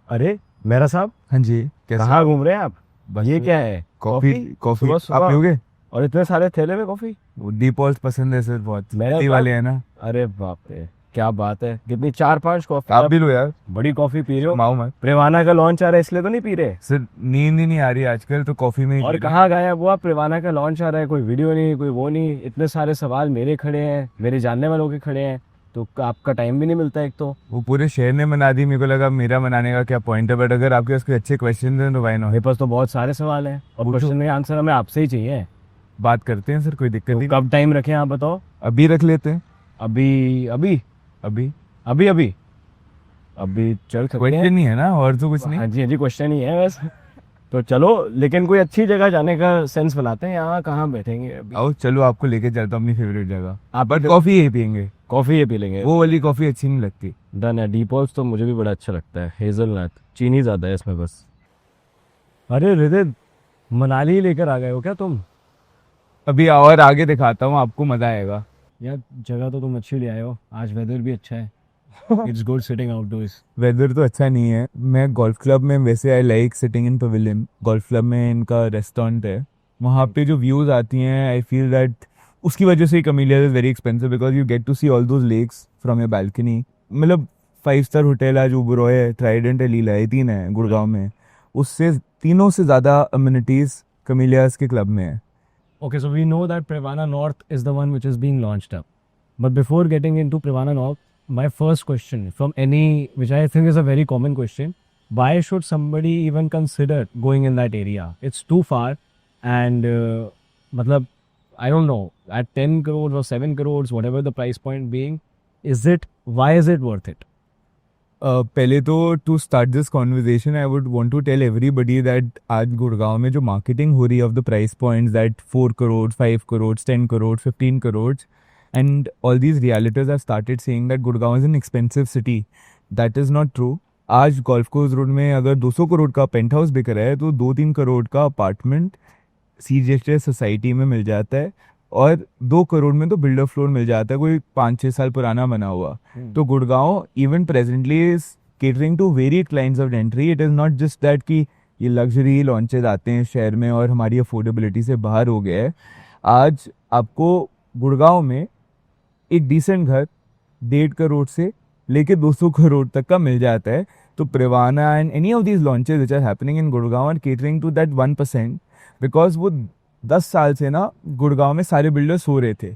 अरे मेरा साहब, हाँ जी, कैसे? कहाँ घूम रहे हैं आप? बस ये क्या है? कॉफी सुबह आप सुबह पियोगे? और इतने सारे थैले में कॉफी? वो डीपॉल्स पसंद है सर, बहुत मेरा दिल्ली साहब, वाले हैं ना। अरे बाप रे, क्या बात है! कितनी 4-5 कॉफी आप आप भी लो यार, बड़ी कॉफी पी रहे हो? माओ मत। प्रेवाना का लॉन्च आ रहा है इसलिए तो नहीं पी रहे? सर नींद ही नहीं आ रही आजकल, तो कॉफी में ही और पी रहे हैं। कहाँ गायब हुआ? प्रेवाना का लॉन्च आ रहा है, कोई वीडियो नहीं, कोई वो नहीं, इतने सारे सवाल मेरे खड़े हैं, मेरे जानने वालों के खड़े हैं, तो आपका टाइम भी नहीं मिलता एक तो। वो पूरे शहर ने मना दी, मेरे को लगा मेरा मनाने का क्या पॉइंट है, बट अगर आपके पास कोई अच्छे क्वेश्चन हैं तो वाई नॉट। मेरे पास तो बहुत सारे सवाल हैं और पूछो। क्वेश्चन के आंसर हमें आपसे ही चाहिए। बात करते हैं सर, कोई दिक्कत तो नहीं। कब टाइम रखें आप बताओ? अभी रख लेते हैं। अभी अभी अभी अभी अभी अभी चल सकते हैं। क्वेश्चन ही है ना, और तो कुछ नहीं। हाँ जी, हाँ जी, क्वेश्चन ही है बस। तो चलो, लेकिन कोई अच्छी जगह जाने का सेंस बनाते हैं, यहाँ कहाँ बैठेंगे अभी? आओ चलो, आपको लेके चलता हूँ अपनी फेवरेट जगह। आप बट कॉफी यही पियेंगे, कॉफ़ी ये पी लेंगे। वो वाली कॉफी अच्छी नहीं लगती। डन है। डीपॉल्स तो मुझे भी बड़ा अच्छा लगता है, हेजलनट, चीनी ज़्यादा है इसमें बस। अरे रिदित, मनाली ही लेकर आ गए हो क्या तुम? अभी और आगे दिखाता हूँ, आपको मजा आएगा। यार जगह तो तुम अच्छी ले आए हो, आज वेदर भी अच्छा है। It's good sitting outdoors. Weather तो अच्छा नहीं है। मैं गोल्फ क्लब में, वैसे I like sitting in pavilion. Golf club में इनका रेस्टोरेंट है, वहाँ पे जो व्यूज आती हैं, आई फील दैट उसकी वजह से ही Camellia is very expensive, because you get to see all those lakes from your balcony. मतलब 5 स्टार होटल आज ओबरॉय है, ट्राइडेंट है, लीला है, 3 है गुड़गांव में। उससे तीनों से ज़्यादा अम्यूनिटीज़ कमीलियाज के क्लब में है। Okay, so we know that Privana North is the one which is being launched up. But before getting into Privana North, my first question from any, which I think is a very common question, why should somebody even consider going in that area? It's too far, and matlab, I don't know, at 10 crores or 7 crores, whatever the price point being, why is it worth it? पहले तो to start this conversation I would want to tell everybody that आज गुड़गांव में जो marketing हो रही है of the price points, that 4 crore, 5 crore, 10 crore, 15 crore, and all these realities have started saying that Gurgaon is an expensive city. That is not true. आज golf course road में अगर 200 करोड़ का पेंट हाउस बिक रहा है, तो 2-3 करोड़ का अपार्टमेंट सीजीएचएस सोसाइटी में मिल जाता है, और 2 करोड़ में तो बिल्डर फ्लोर मिल जाता है, कोई 5-6 साल पुराना बना हुआ। तो Gurgaon even presently is catering to varied clients of entry. It is not just that कि ये लग्जरी लॉन्चेज आते हैं शहर में और हमारी अफोर्डेबिलिटी से बाहर हो गया है। आज आपको गुड़गांव में एक डिसेंट घर 1.5 करोड़ से लेके 200 करोड़ तक का मिल जाता है। तो Privana and any of these launches which are happening in Gurgaon are catering to that 1%, because वो 10 साल से ना गुड़गांव में सारे बिल्डर्स हो रहे थे,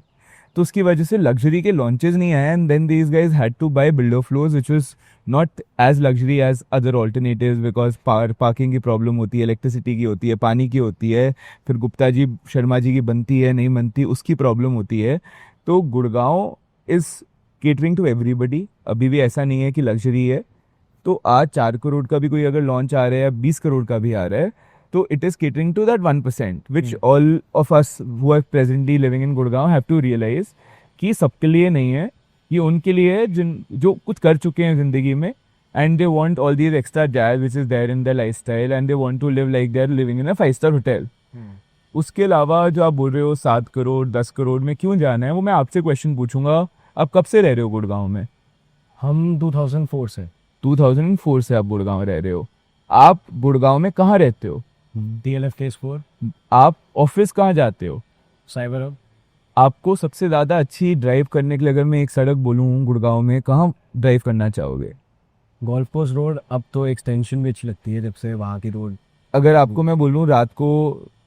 तो उसकी वजह से लग्जरी के लॉन्चेस नहीं आए, and then these guys had to buy builder floors which was not as luxury as other alternatives, because parking की प्रॉब्लम होती है, इलेक्ट्रिसिटी की होती है, पानी की होती है, फिर गुप्ता जी शर्मा जी की बनती है नहीं बनती, उसकी प्रॉब्लम होती है। तो Gurgaon is catering to everybody. अभी भी ऐसा नहीं है कि लग्जरी है। तो आज 4 करोड़ का भी कोई अगर लॉन्च आ रहा है या 20 करोड़ का भी आ रहा है, तो it is catering to that 1%, which all of us who are presently living in Gurgaon have to realize कि सबके लिए नहीं है, ये उनके लिए है जिन जो कुछ कर चुके हैं ज़िंदगी में, and they want all these extra jazz which is there in their lifestyle, and they want to live like they're living in a 5 star hotel. उसके अलावा जो आप बोल रहे हो 7 करोड़ 10 करोड़ में क्यों जाना है, वो मैं आपसे क्वेश्चन पूछूंगा। आप कब से रह रहे हो गुड़गांव में? हम 2004 से। 2004 से आप गुड़गांव रह रहे हो। आप गुड़गांव में कहाँ रहते हो? DLF Phase 4, आप ऑफिस कहाँ जाते हो? Cyber hub. आपको सबसे ज़्यादा अच्छी ड्राइव करने के लिए अगर मैं एक सड़क बोलूँ गुड़गांव में, कहाँ ड्राइव करना चाहोगे? गोल्फ कोर्स रोड, अब तो एक्सटेंशन भी अच्छी लगती है जब से वहाँ की रोड। अगर आपको मैं बोलूँ रात को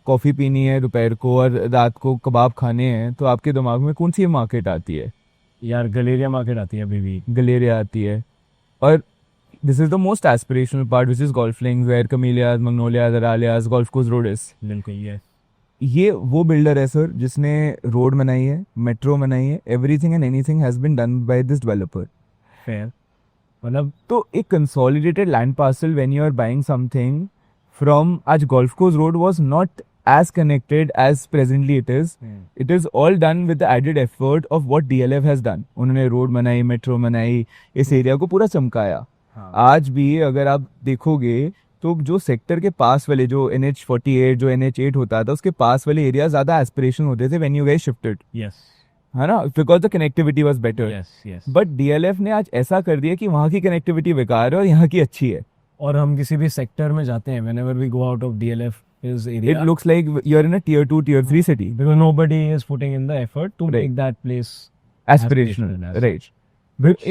कॉफ़ी पीनी है दोपहर को, और रात को कबाब खाने हैं, तो आपके दिमाग में कौन सी मार्केट आती है? यार गलेरिया मार्केट आती है अभी भी। गलेरिया आती है। और this is the most aspirational part which is golf links, where Camellias, Magnolias, Aralias, golf course road is. बिल्कुल ये वो बिल्डर है सर जिसने रोड बनाई है, मेट्रो बनाई है, everything and anything has been done by this developer. Fair. मतलब तो एक consolidated land parcel when you are buying something from, आज golf course road was not as connected as presently it is. It is all done with the added effort of what DLF has done. उन्होंने road बनाई, metro बनाई, इस area को पूरा चमकाया। आज भी अगर आप देखोगे तो जो सेक्टर के पास वाले, जो NH48, जो NH8 होता था, उसके पास वाले एरिया ज्यादा एस्पिरेशन होते थे when you guys shifted, yes, है ना, because the connectivity was better. Yes yes. But DLF ने आज ऐसा कर दिया कि वहाँ की कनेक्टिविटी बेकार है और यहाँ की अच्छी है। और हम किसी भी सेक्टर में जाते हैं, whenever we go out of DLF is area, It looks like you're in a tier 2, tier 3 city. because nobody is putting in the effort to Right. make that place Aspirational, as right. such. Which,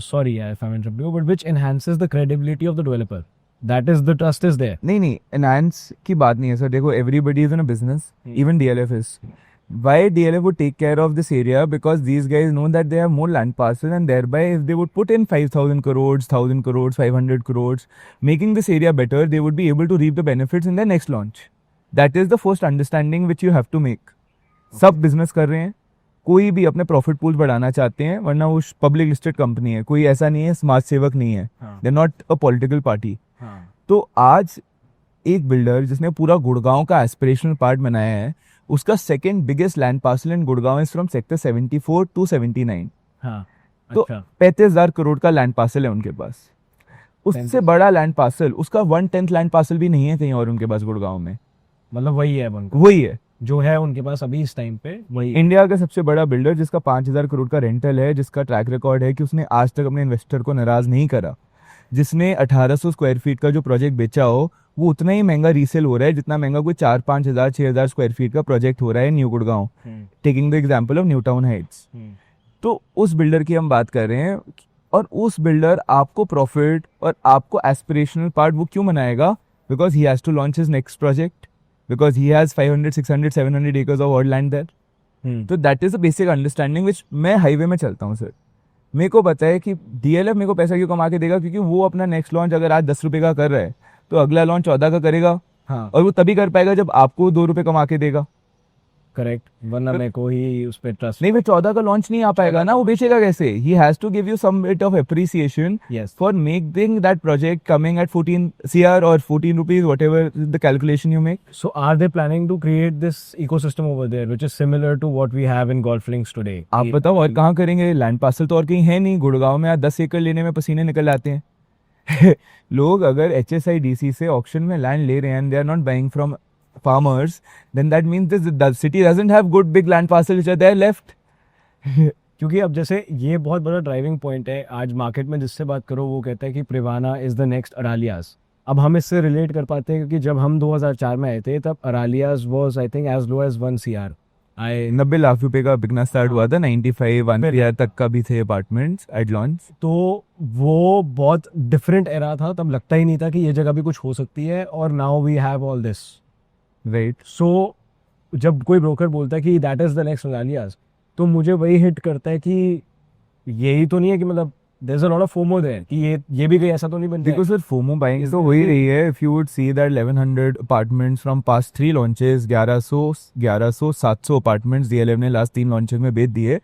sorry, if I'm interrupting you, but which enhances the credibility of the developer. That is, the trust is there. नहीं नहीं, enhance की बात नहीं है sir. देखो, everybody is in a business, even DLF is. Why DLF would take care of this area? Because these guys know that they have more land parcels, and thereby if they would put in 5,000 crores, 1,000 crores, 500 crores, making this area better, they would be able to reap the benefits in their next launch. That is the first understanding which you have to make. सब business कर रहे हैं, कोई भी अपने profit pool बढ़ाना चाहते हैं, वरना वो पब्लिक लिस्टेड कंपनी है, कोई ऐसा नहीं है समाज सेवक नहीं है. They are not a political party. तो आज एक बिल्डर जिसने पूरा गुड़गांव का एस्पिरेशनल पार्ट बनाया है, उसका second biggest land parcel in Gurgaon is from sector 74 to 79. हाँ, तो अच्छा. 35,000 करोड़ का लैंड पार्सल है उनके पास. उससे बड़ा लैंड पार्सल, उसका 1/10 लैंड पार्सल भी नहीं है कहीं और उनके पास गुड़गांव में. मतलब वही है उनका, वही है जो है उनके पास अभी इस टाइम पे, वही. इंडिया का सबसे बड़ा बिल्डर, जिसका 5,000 करोड़ का रेंटल है, जिसका ट्रैक रिकॉर्ड है कि उसने आज तक अपने इन्वेस्टर को नाराज नहीं करा, जिसने 1800 स्क्वायर फीट का जो प्रोजेक्ट बेचा हो वो उतना ही महंगा रीसेल हो रहा है जितना महंगा कोई 4-5 हज़ार 6,000 स्क्वायर फीट का प्रोजेक्ट हो रहा है new Gurgaon. Taking the example of new town Heights. तो उस बिल्डर की हम बात कर रहे हैं, और उस बिल्डर आपको प्रॉफिट और आपको एस्पिरेशनल पार्ट वो क्यों बनाएगा? Because he has to launch his next project, because he has 500 600 700 acres of land there. तो that is the basic understanding which मैं हाईवे में चलता हूँ सर. मेरे को पता है कि DLF मेरे को पैसा क्यों कमा के देगा, क्योंकि वो अपना नेक्स्ट लॉन्च अगर आज 10 रुपये का कर रहा है तो अगला लॉन्च 14 का करेगा. हाँ, और वो तभी कर पाएगा जब आपको 2 रुपये कमा के देगा. करेक्ट. वरना मेरे को ही उस पर ट्रस्ट नहीं, फिर 14 का लॉन्च नहीं आ पाएगा ना, वो बेचेगा कैसे? He has to give you some bit of appreciation Yes. For making that project coming at 14 CR or 14 rupees, whatever the calculation you make. So are they planning to create this ecosystem over there, which is similar to what we have in Golf Links today? आप बताओ और कहाँ करेंगे? Land parcel तो और कहीं है नहीं. गुड़गांव में आज 10 एकड़ लेने में पसीने निकल आते हैं. लोग अगर HSIDC से ऑक्शन में लैंड ले रहे हैं and they are not buying from farmers, then that means the city doesn't have good big land parcels which are there left. क्योंकि अब जैसे ये बहुत बड़ा ड्राइविंग पॉइंट है आज मार्केट में, जिससे बात करो वो कहता है कि प्रिवाना इज द नेक्स्ट अरालियाज. अब हम इससे रिलेट कर पाते हैं क्योंकि जब हम 2004 में आए थे तब Aralias was I think as low as 1 CR. 90 lakh रुपए का बिकना स्टार्ट हुआ था. 95 1 CR तक का भी थे अपार्टमेंट्स एट लॉन्च. तो वो बहुत डिफरेंट एरा था, तब लगता ही नहीं था कि ये जगह भी कुछ हो सकती है. और now we have all this, right. So जब कोई ब्रोकर बोलता है कि that is the next Aralias, तो मुझे वही हिट करता है कि यही तो नहीं है कि मतलब there is a lot of FOMO there, कि ये भी कहीं ऐसा तो नहीं बन देखो सर, फोमो बाइंग तो हो ही रही है. If you would see that 1100 apartments from past 3 launches, 1100 700 apartments DLF ने लास्ट 3 लॉन्चेस में बेच दिए.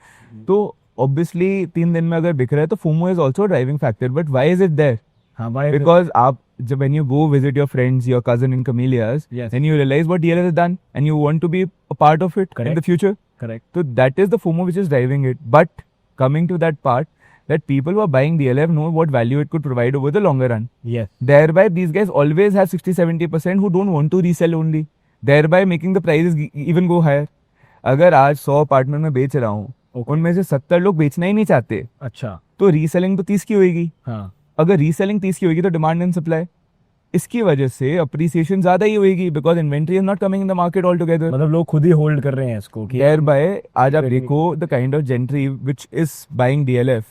तो ऑब्वियसली 3 दिन में अगर बिक रहा है तो FOMO is also driving factor. But why is it there? हाँ भाई, Because आप जब when you go visit your friends, your cousin in Camellias, Yes. then you realize what DLF has done and you want to be a part of it in Correct. the future. Correct. So that is the FOMO which is driving it. But coming to that part, that people who are buying DLF know what value it could provide over the longer run. Yes. Thereby, these guys always have 60-70% who don't want to resell only. Thereby making the prices even go higher. अगर आज 100 apartment में बेच रहा हूँ, Okay. उनमें से 70 लोग बेचना ही नहीं चाहते, अच्छा. तो रीसेलिंग तो 30 की होगी. हाँ, अगर रीसेलिंग 30 की होगी तो डिमांड एंड सप्लाई, इसकी वजह से अप्रिसिएशन ज्यादा ही होगी, because inventory is not coming in the market all together. मतलब लोग खुद ही होल्ड कर रहे हैं इसको कि देयर बाय आज आप देखो the kind of gentry which is buying DLF,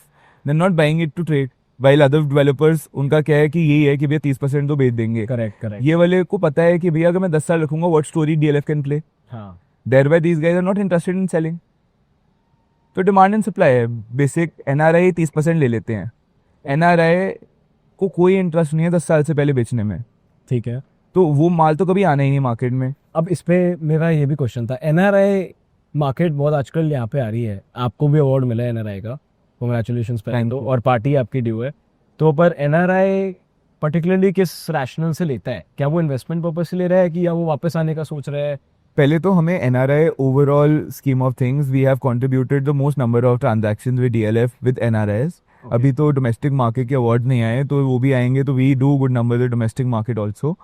they not buying it to trade. While other developers, उनका क्या है कि यही है कि भैया 30% तो बेच देंगे. करेक्ट. करेक्ट. ये वाले को पता है कि भैया अगर मैं 10 साल रखूंगा what story DLF can play. हाँ, there by these guys are not interested in selling. तो डिमांड एंड सप्लाई है. बेसिक NRI 30% ले लेते हैं. NRI को कोई इंटरेस्ट नहीं है 10 साल से पहले बेचने में, ठीक है. तो वो माल तो कभी आना ही नहीं मार्केट में. अब इस पे मेरा ये भी क्वेश्चन था, NRI मार्केट बहुत आजकल यहाँ पे आ रही है, आपको भी अवार्ड मिला है NRI का, कॉन्ग्रेचुलेशन पहले Thank तो, you. और पार्टी आपकी ड्यू है. तो पर NRI पर्टिकुलरली किस रैशनल से लेता है? क्या वो इन्वेस्टमेंट पर्पज से ले रहा है कि या वो वापस आने का सोच रहा है? पहले तो हमें NRI overall scheme of things we have contributed the most number of transactions with DLF with NRIs. अभी तो डोमेस्टिक मार्केट के अवार्ड नहीं आए, तो वो भी आएंगे, तो we do good number the domestic market also.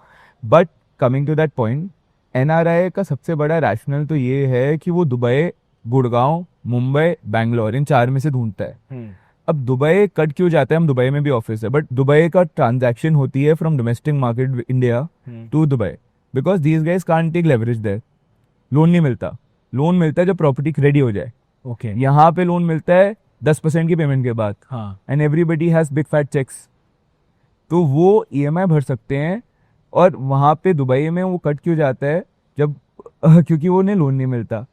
But coming to that point, NRI का सबसे बड़ा रैशनल तो ये है कि वो दुबई, गुड़गांव, मुंबई, बैंगलोर इन 4 में से ढूंढता है. अब दुबई कट क्यों जाता है, हम दुबई में भी ऑफिस है, बट दुबई का ट्रांजैक्शन होती है from domestic market India to Dubai, because these guys can't take leverage there. Loan नहीं मिलता. लोन मिलता है जब प्रॉपर्टी रेडी हो जाए. ओके. यहाँ पे लोन मिलता है 10% की पेमेंट के बाद. हाँ. And everybody has big fat cheques. तो वो ईएमआई भर सकते हैं. और वहाँ पे दुबई में वो कट क्यों जाता है जब क्योंकि वो उन्हें लोन नहीं मिलता.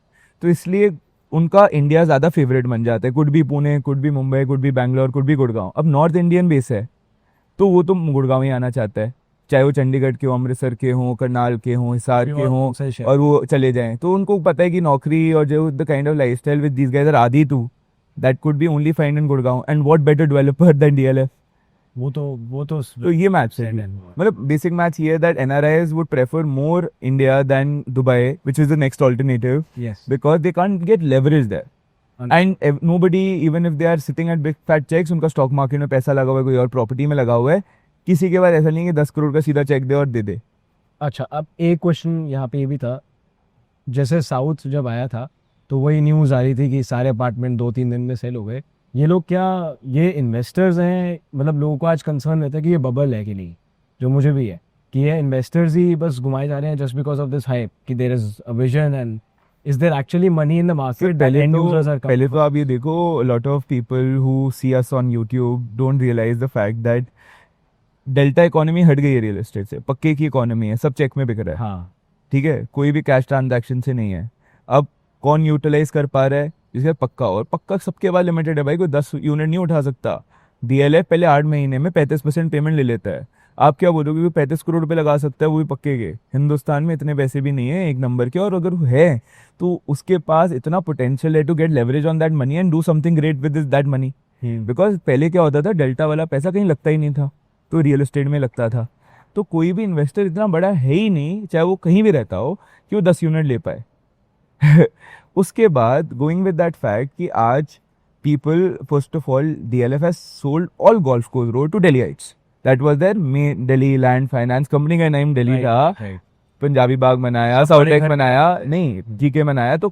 तो इसलिए उनका इंडिया ज़्यादा फेवरेट बन जाता है. कुड भी पुणे, कुड भी मुंबई, कुड भी बैंगलोर, कुड भी गुड़गांव. अब नॉर्थ इंडियन बेस है तो वो तो गुड़गांव ही आना चाहता है, चाहे वो चंडीगढ़ के हो, अमृतसर के हों, करनाल के हों, हिसार के हों, और वो चले जाएं. तो उनको पता है कि नौकरी और जो the kind of lifestyle with these guys are आदि to, that could be only find in Gurgaon. And what better developer than DLF. तो ये मैच है. मतलब बेसिक मैच ये है that NRIs would prefer more India than Dubai, which is the next alternative, because they can't get leverage there. And nobody, even if they are sitting at big fat checks, उनका stock market में पैसा लगा हुआ है, कोई और property में लगा हुआ है, किसी के पास ऐसा नहीं है कि 10 करोड़ का सीधा चेक दे और दे दे. अच्छा, अब एक क्वेश्चन यहाँ पे ये भी था, जैसे साउथ जब आया था तो वही न्यूज़ आ रही थी कि सारे अपार्टमेंट 2-3 दिन में सेल हो गए. ये लोग क्या, ये इन्वेस्टर्स हैं? मतलब लोगों को आज कंसर्न रहता है कि ये बबल है कि नहीं, जो मुझे भी है कि ये इन्वेस्टर्स ही बस घुमाए जा रहे हैं just because of this hype कि there is a vision, and is there actually money in the market? पहले तो आप ये देखो, lot of people who see us on YouTube don't realize the fact that delta economy हट गई है real estate से. पक्के की इकोनॉमी है, सब चेक में बिक रहा है. हाँ. ठीक है, कोई भी कैश ट्रांजैक्शन से नहीं है. अब कौन यूटिलाइज कर पा रहा है? जिसका पक्का, और पक्का सबके पास लिमिटेड है भाई, कोई 10 यूनिट नहीं उठा सकता. डीएलएफ पहले 8 महीने में 35% पेमेंट ले लेता है. आप क्या बोलोगे कि 35 करोड़ रुपए लगा सकता है वो भी पक्के के? हिंदुस्तान में इतने पैसे भी नहीं है एक नंबर के, और अगर है तो उसके पास इतना पोटेंशियल है to get leverage on that money and do something great with that money. Because पहले क्या होता था, डेल्टा वाला पैसा कहीं लगता ही नहीं था, तो रियल एस्टेट में लगता था. तो कोई भी इन्वेस्टर इतना बड़ा है ही नहीं, चाहे वो कहीं भी रहता हो, कि वो 10 यूनिट ले पाए. उसके बाद गोइंग विद दैट फैक्ट कि आज people, first of all DLF has sold all golf course road to Delhi Heights. That was their main. Delhi land finance company का नाम दिल्ली था. पंजाबी बाग बनाया, साउथ बनाया, नहीं जीके बनाया, तो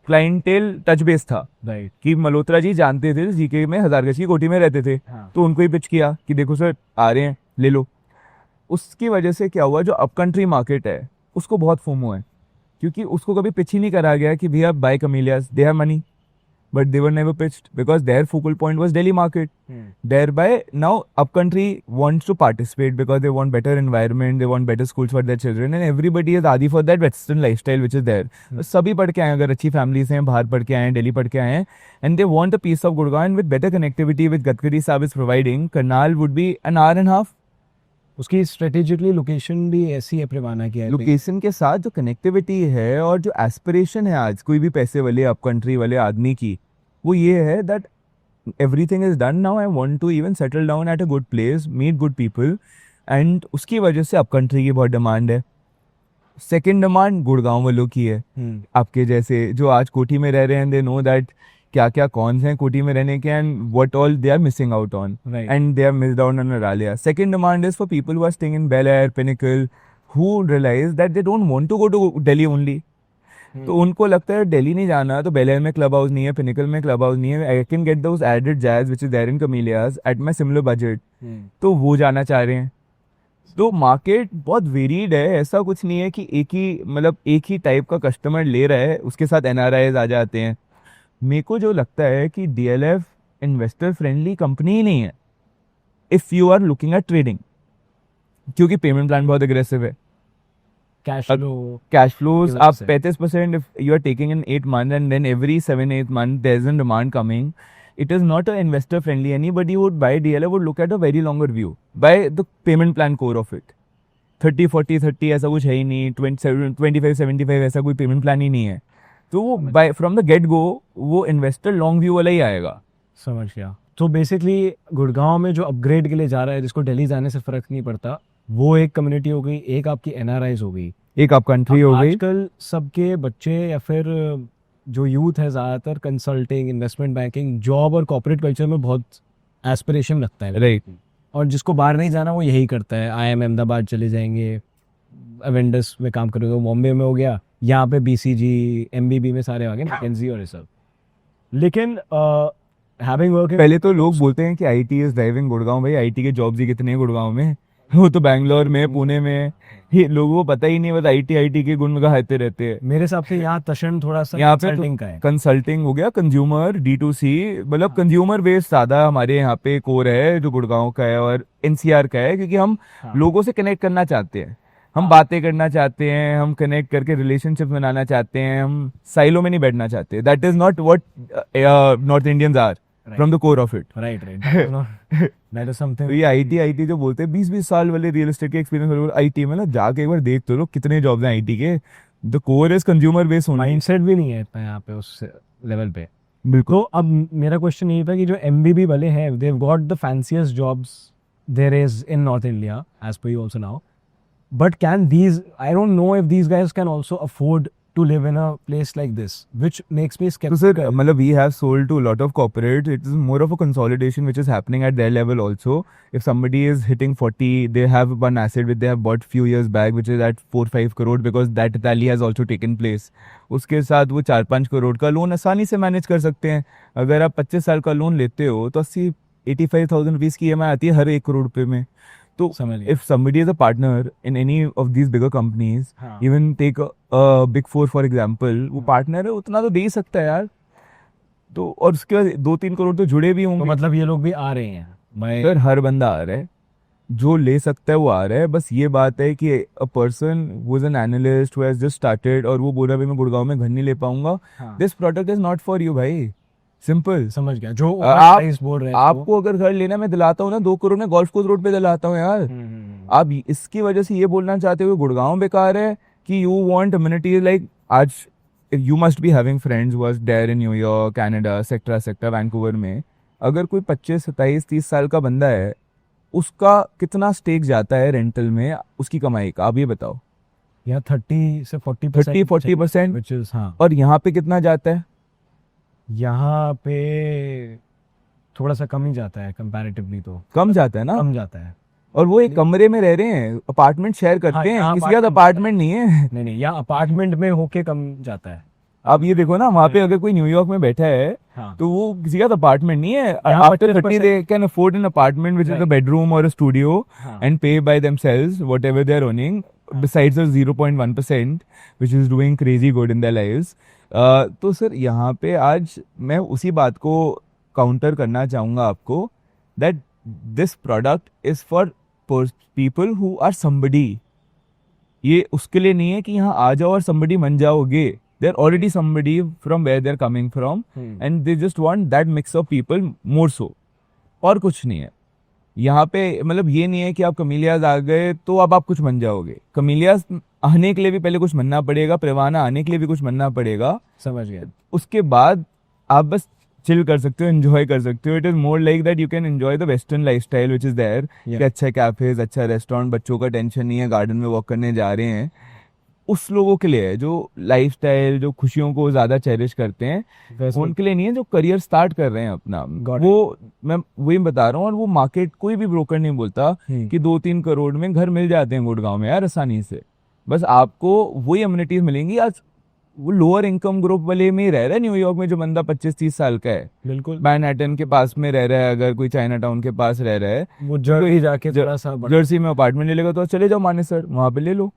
क्लाइंटेल टच बेस था. कि मल्होत्रा जी जानते थे, जीके में 1000 गज की कोठी में रहते थे. तो उनको ही पिच किया कि देखो सर आ रहे हैं, ले लो. उसकी वजह से क्या हुआ, जो अप कंट्री मार्केट है उसको बहुत फोमो है, क्योंकि उसको कभी पिच ही नहीं करा गया कि भैया buy Camellias, they have money, but they were never pitched because their focal point was Delhi market. Thereby now upcountry wants to participate because they want better environment, they want better schools for their children, and everybody is आदी for that western lifestyle which is there. सभी पढ़ के आए, अगर अच्छी families हैं, बाहर पढ़ के आए हैं, दिल्ली पढ़ के आए हैं, and they want a piece of Gurgaon, and with better connectivity with Gadkari साहब is providing, Karnal would be an hour and a half. उसकी स्ट्रेटेजिकली लोकेशन भी ऐसी है प्रिवाना की. लोकेशन के साथ जो कनेक्टिविटी है और जो एस्पिरेशन है आज कोई भी पैसे वाले अप कंट्री वाले आदमी की, वो ये है that everything is done now. I want to even settle down at a good place, meet good people, and उसकी वजह से अप कंट्री की बहुत डिमांड है. सेकेंड डिमांड गुड़गांव वालों की है. आपके जैसे जो आज कोठी में रह रहे हैं, दे नो दैट क्या क्या कौन हैं कोठी में रहने के, and what all they are missing out on, and they are missed out on Aralia. Second demand is for people who are staying in Bel Air, Pinnacle, who realize that they don't want to go to Delhi only. तो उनको लगता है दिल्ली नहीं जाना, तो Bel Air में club house नहीं है, पिनिकल में क्लब हाउस नहीं है, I can get those added jazz which is there in Camellias at my similar budget. तो वो जाना चाह रहे हैं. तो मार्केट बहुत वेरीड है, ऐसा कुछ नहीं है कि एक ही टाइप का कस्टमर ले रहा है, उसके साथ एनआरआईज आ जाते हैं. मेरे को जो लगता है कि डीएलएफ इन्वेस्टर फ्रेंडली कंपनी ही नहीं है if you are looking at trading, क्योंकि पेमेंट प्लान बहुत अग्रेसिव है. कैश फ्लोज आप 35% if you are taking in 8 months and then every 7-8 months there is a demand coming, it is not a investor friendly. Anybody who would buy DLF would look at a very longer view, buy the payment plan core of it. 30-40-30 ऐसा कुछ है ही नहीं, 25-75 ऐसा कोई payment plan ही नहीं है. तो वो buy from the get go वो इन्वेस्टर लॉन्ग व्यू वाला ही आएगा. समझ गया. तो बेसिकली गुड़गांव में जो अपग्रेड के लिए जा रहा है, जिसको दिल्ली जाने से फर्क नहीं पड़ता, वो एक कम्युनिटी हो गई, एक आपकी एनआरआईज हो गई, एक आप कंट्री हो गई. आजकल सबके बच्चे या फिर जो यूथ है ज़्यादातर कंसल्टिंग, इन्वेस्टमेंट बैंकिंग, जॉब और कॉर्पोरेट कल्चर में बहुत एस्पिरेशन रखता है. राइट. और जिसको बाहर नहीं जाना वो यही करता है. IIM अहमदाबाद चले जाएंगे, अवेंडस में काम करोगे, बॉम्बे में हो गया, यहाँ पे BCG MBB में सारे आ गए, मैकेंजी और ये सब. लेकिन having worked पहले तो लोग बोलते हैं कि आईटी इज ड्राइविंग गुड़गांव। भाई आईटी के जॉब्स ही कितने हैं गुड़गांव में, वो तो बैंगलोर में, पुणे में, ये लोगों को पता ही नहीं, बस आईटी के गुण गाते रहते हैं। मेरे हिसाब से यहाँ तशन थोड़ा सा यहाँ पे कंसल्टिंग का है। कंसल्टिंग हो गया, कंज्यूमर D2C, मतलब कंज्यूमर बेस्ड ज्यादा हमारे यहाँ पे कोर है जो गुड़गांव का है और एनसीआर का है, क्योंकि हम हाँ। लोगों से कनेक्ट करना चाहते हैं, हम बातें करना चाहते हैं, हम कनेक्ट करके रिलेशनशिप बनाना चाहते हैं, हम साइलो में नहीं बैठना चाहते। That is not what North Indians are from the core of it. Right right, that is something. तो ये आईटी जो बोलते हैं 20-20 साल वाले रियल एस्टेट के एक्सपीरियंस वाले आईटी में ना, जाके एक बार देख तो लो कितने जॉब्स हैं आईटी के। The core is consumer based होना। माइंडसेट भी नहीं है इतना यहाँ पे उस लेवल पे। बिल्कुल। तो अब मेरा क्वेश्चन ये था कि जो एमबीबी वाले हैं, they have got the fanciest jobs there is in North India as per you also now, but can these, I don't know if these guys can also afford to live in a place like this, which makes me So sir, skeptical. मतलब we have sold to a lot of corporates. It is more of a consolidation which is happening at their level also. If somebody is hitting 40, they have one asset which they have bought few years back, which is at 4-5 crore, because that rally has also taken place. उसके साथ वो 4-5 करोड़ का loan आसानी से manage कर सकते हैं। अगर आप 25 साल का लोन लेते हो तो 85,000 रुपीज़ की EMI आती है हर 1 करोड़ रुपये में। तो समझ गया। if somebody is a partner in any of these bigger companies, हाँ। even take a big four for example, वो पार्टनर है, उतना तो दे ही सकता है यार। तो और उसके बाद 2-3 करोड़ तो जुड़े भी तो होंगे। मतलब ये लोग भी आ रहे हैं। मैं सर हर बंदा आ रहा है, जो ले सकता है वो आ रहा है। बस ये बात है कि a person who is an analyst who has just started और वो बोल रहा है मैं गुड़गांव में घर नहीं ले पाऊंगा, हाँ। This product is not for you भाई। सिंपल। समझ गया। जो आप प्राइस बोल रहे हैं आपको अगर घर लेना, मैं दिलाता हूँ ना 2 करोड़ में गोल्फ कोर्स रोड पे दिलाता हूँ यार। आप इसकी वजह से ये बोलना चाहते हो गुड़गांव बेकार है कि यू वांट अम्यूनिटीज लाइक आज you must be having friends who are there in New York, Canada, sector Vancouver में। अगर कोई 25, 27, 30 साल का बंदा है, उसका कितना स्टेक जाता है रेंटल में उसकी कमाई का, आप ये बताओ। यहाँ 30 से 40%, 30-40%, which is, हाँ। और यहाँ पे कितना जाता है? यहाँ पे थोड़ा सा कम ही जाता है कंपैरेटिवली, तो कम जाता है ना। कम जाता है। और वो एक कमरे में रह रहे हैं, अपार्टमेंट शेयर करते हाँ, हैं, यहाँ किसी का अपार्टमेंट नहीं है। नहीं, यहाँ अपार्टमेंट में होके कम जाता है। आप ये देखो ना, वहाँ पे अगर कोई न्यूयॉर्क में बैठा है हाँ। तो वो किसी का अपार्टमेंट नहीं है। यहाँ after 30 25% they can afford an apartment which is a Right. bedroom or a studio हाँ। and pay by themselves whatever they're earning besides the 0.1% which is doing crazy good in their lives. तो sir यहाँ पे आज मैं उसी बात को counter करना चाहूँगा आपको, that this product is for people who are somebody. ये उसके लिए नहीं है कि यहाँ आ जाओ और somebody बन जाओगे। They're already somebody from where they're coming from and they just want that mix of people more so. और कुछ नहीं है यहाँ पे। मतलब ये नहीं है कि आप कमीलियाज आ गए तो अब आप कुछ बन जाओगे। कमीलियाज आने के लिए भी पहले कुछ बनना पड़ेगा, परवाना आने के लिए भी कुछ बनना पड़ेगा। समझ गया। उसके बाद आप बस चिल कर सकते हो, एंजॉय कर सकते हो। It is more like that you can enjoy the western lifestyle which is there, कि अच्छा कैफेज, अच्छा रेस्टोरेंट, बच्चों का टेंशन नहीं है, गार्डन में वॉक करने जा रहे हैं। उस लोगों के लिए है जो लाइफस्टाइल, जो खुशियों को ज्यादा चेरिश करते हैं। उनके लिए नहीं है जो करियर स्टार्ट कर रहे हैं अपना। वो मैं वही बता रहा हूँ। और वो मार्केट कोई भी ब्रोकर नहीं बोलता कि 2-3 करोड़ में घर मिल जाते हैं गुड़गांव में यार आसानी से। बस आपको वही अम्यूनिटीज मिलेंगी। आज वो लोअर इनकम ग्रुप वाले में ही रह रहा है न्यूयॉर्क में, जो बंदा 25-30 साल का है, बिल्कुल मैनहट्टन के पास में रह रहा है, अगर कोई चाइना टाउन के पास रह रहा है, वो जर्सी जाके थोड़ा सा जर्सी में अपार्टमेंट ले लेगा तो चले जाओ मानेसर, वहाँ पे ले लो।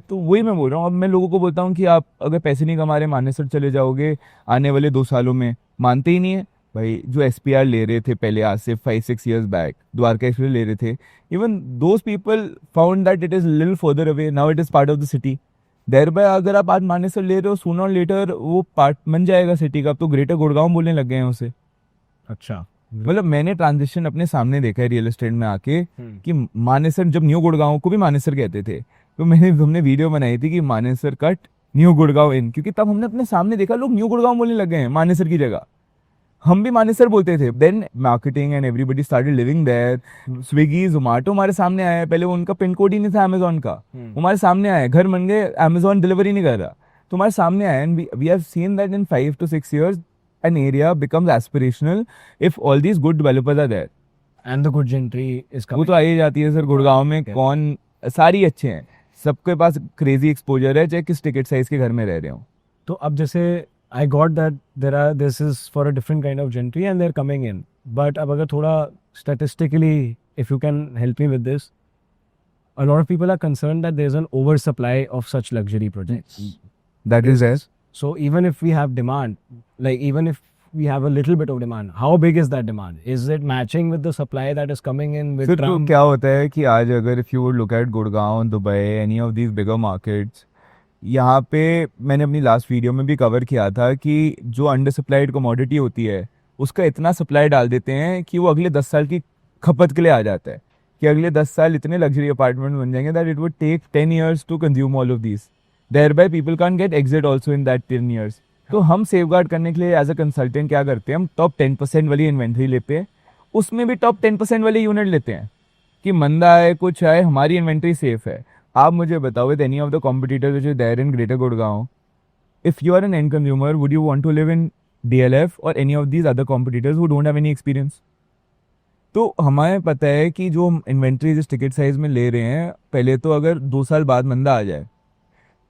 तो वही मैं बोल रहा हूँ। अब मैं लोगों को बोलता हूँ कि आप अगर पैसे नहीं कमा रहे, मानेसर चले जाओगे आने वाले 2 सालों में, मानते ही नहीं है भाई। जो SPR ले रहे थे पहले आज से 5-6 years बैक, द्वारका एक्सप्रेस ले रहे थे, even those people found that it is little further away, now it is part of the city. There by अगर आप आज मानेसर ले रहे हो, सूनर और लेटर वो पार्ट बन जाएगा सिटी का। अब तो ग्रेटर गुड़गांव बोलने लग गए हैं उसे। अच्छा, मतलब मैंने ट्रांजिशन अपने सामने देखा है रियल एस्टेट में आके, कि मानेसर, जब न्यू गुड़गांव को भी मानेसर कहते थे, तो हमने वीडियो बनाई थी कि मानेसर कट न्यू गुड़गांव इन, क्योंकि तब हमने अपने सामने देखा लोग न्यू गुड़गांव बोलने लग गए हैं मानेसर की जगह। हम भी मानेसर बोलते थे। Then marketing and everybody started living there. Swiggy, Zomato हमारे सामने आया। पहले उनका पिन कोड ही नहीं था अमेजोन का, हमारे सामने आया। घर बन गए, अमेजोन डिलीवरी नहीं कर रहा, तुम्हारे सामने आया। And we have seen that in 5 to 6 years an area becomes aspirational if all these good developers are there. and the good gentry is वो coming. तो आ ही जाती है सर गुड़गांव में। कौन सारी अच्छे हैं, सबके पास क्रेजी एक्सपोजर है, चाहे किस टिकट साइज के घर में रह रहे हो। तो अब जैसे I got that this is for a different kind of gentry and they're coming in. But अब अगर थोड़ा statistically, if you can help me with this, a lot of people are concerned that there's an oversupply of such luxury projects. That is there. So even if we have demand, like even if we have a little bit of demand, how big is that demand? Is it matching with the supply that is coming in with फिर तो Trump? क्या होता है कि आज अगर if you look eight Gurgaon, Dubai, any of these bigger markets, यहाँ पे मैंने अपनी लास्ट वीडियो में भी कवर किया था कि जो अंडर सप्लाइड कमोडिटी होती है उसका इतना सप्लाई डाल देते हैं कि वो अगले 10 साल की खपत के लिए आ जाता है, कि अगले 10 साल इतने लग्जरी अपार्टमेंट बन जाएंगे that it would take 10 years to consume all of these, thereby people can get exit also in that 10 years. तो हम सेफ गार्ड करने के लिए एज अ कंसल्टेंट क्या करते हैं, हम टॉप 10% वाली इन्वेंट्री लेते हैं, उसमें भी टॉप 10% वाले यूनिट लेते हैं कि मंदा आए कुछ आए हमारी इन्वेंट्री सेफ है. आप मुझे बताओ with any of the competitors which is there in Greater Gurgaon, if you are an end consumer would you want to live in DLF और any of these other competitors who don't have any experience? तो हमें पता है कि जो हम inventory जिस ticket size में ले रहे हैं, पहले तो अगर 2 साल बाद मंदा आ जाए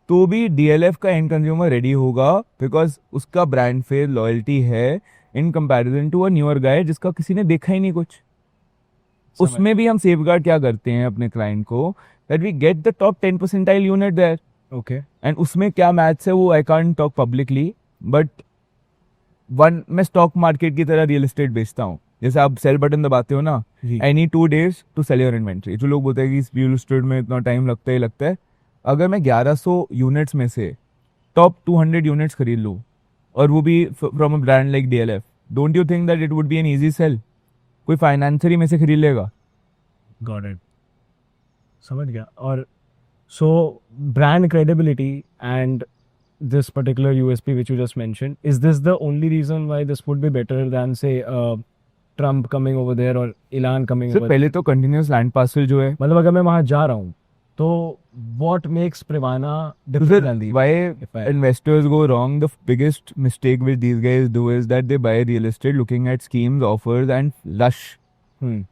तो भी DLF का एंड कंज्यूमर रेडी होगा, बिकॉज उसका ब्रांड फेयर लॉयल्टी है in comparison to a newer guy जिसका किसी ने देखा ही नहीं कुछ. उसमें भी हम सेफ गार्ड क्या करते हैं अपने क्लाइंट को, that we get the top 10 percentile unit there. Okay. And उसमें क्या मैथ्स है वो I can't talk publicly, but मैं स्टॉक मार्केट की तरह रियल एस्टेट बेचता हूँ. जैसे आप सेल बटन दबाते हो ना, जी. I need 2 days to sell your inventory. जो लोग बोलते हैं कि रियल एस्टेट में इतना टाइम लगता है, लगता है. अगर मैं 1100 यूनिट्स में से टॉप 200 यूनिट्स खरीद लूँ और वो भी from a brand like DLF, don't you think that it would be an easy sell? कोई फाइनेंसर ही में से खरीद लेगा. Got it. समझ गया. और so brand credibility and this particular USP which you just mentioned, is this the only reason why this would be better than say Trump coming over there or Elon coming sir over? पहले तो continuous land parcel जो है, मतलब अगर मैं वहाँ जा रहा हूँ तो what makes Privana different than the why if I- investors go wrong, the biggest mistake which these guys do is that they buy real estate looking at schemes, offers and lush.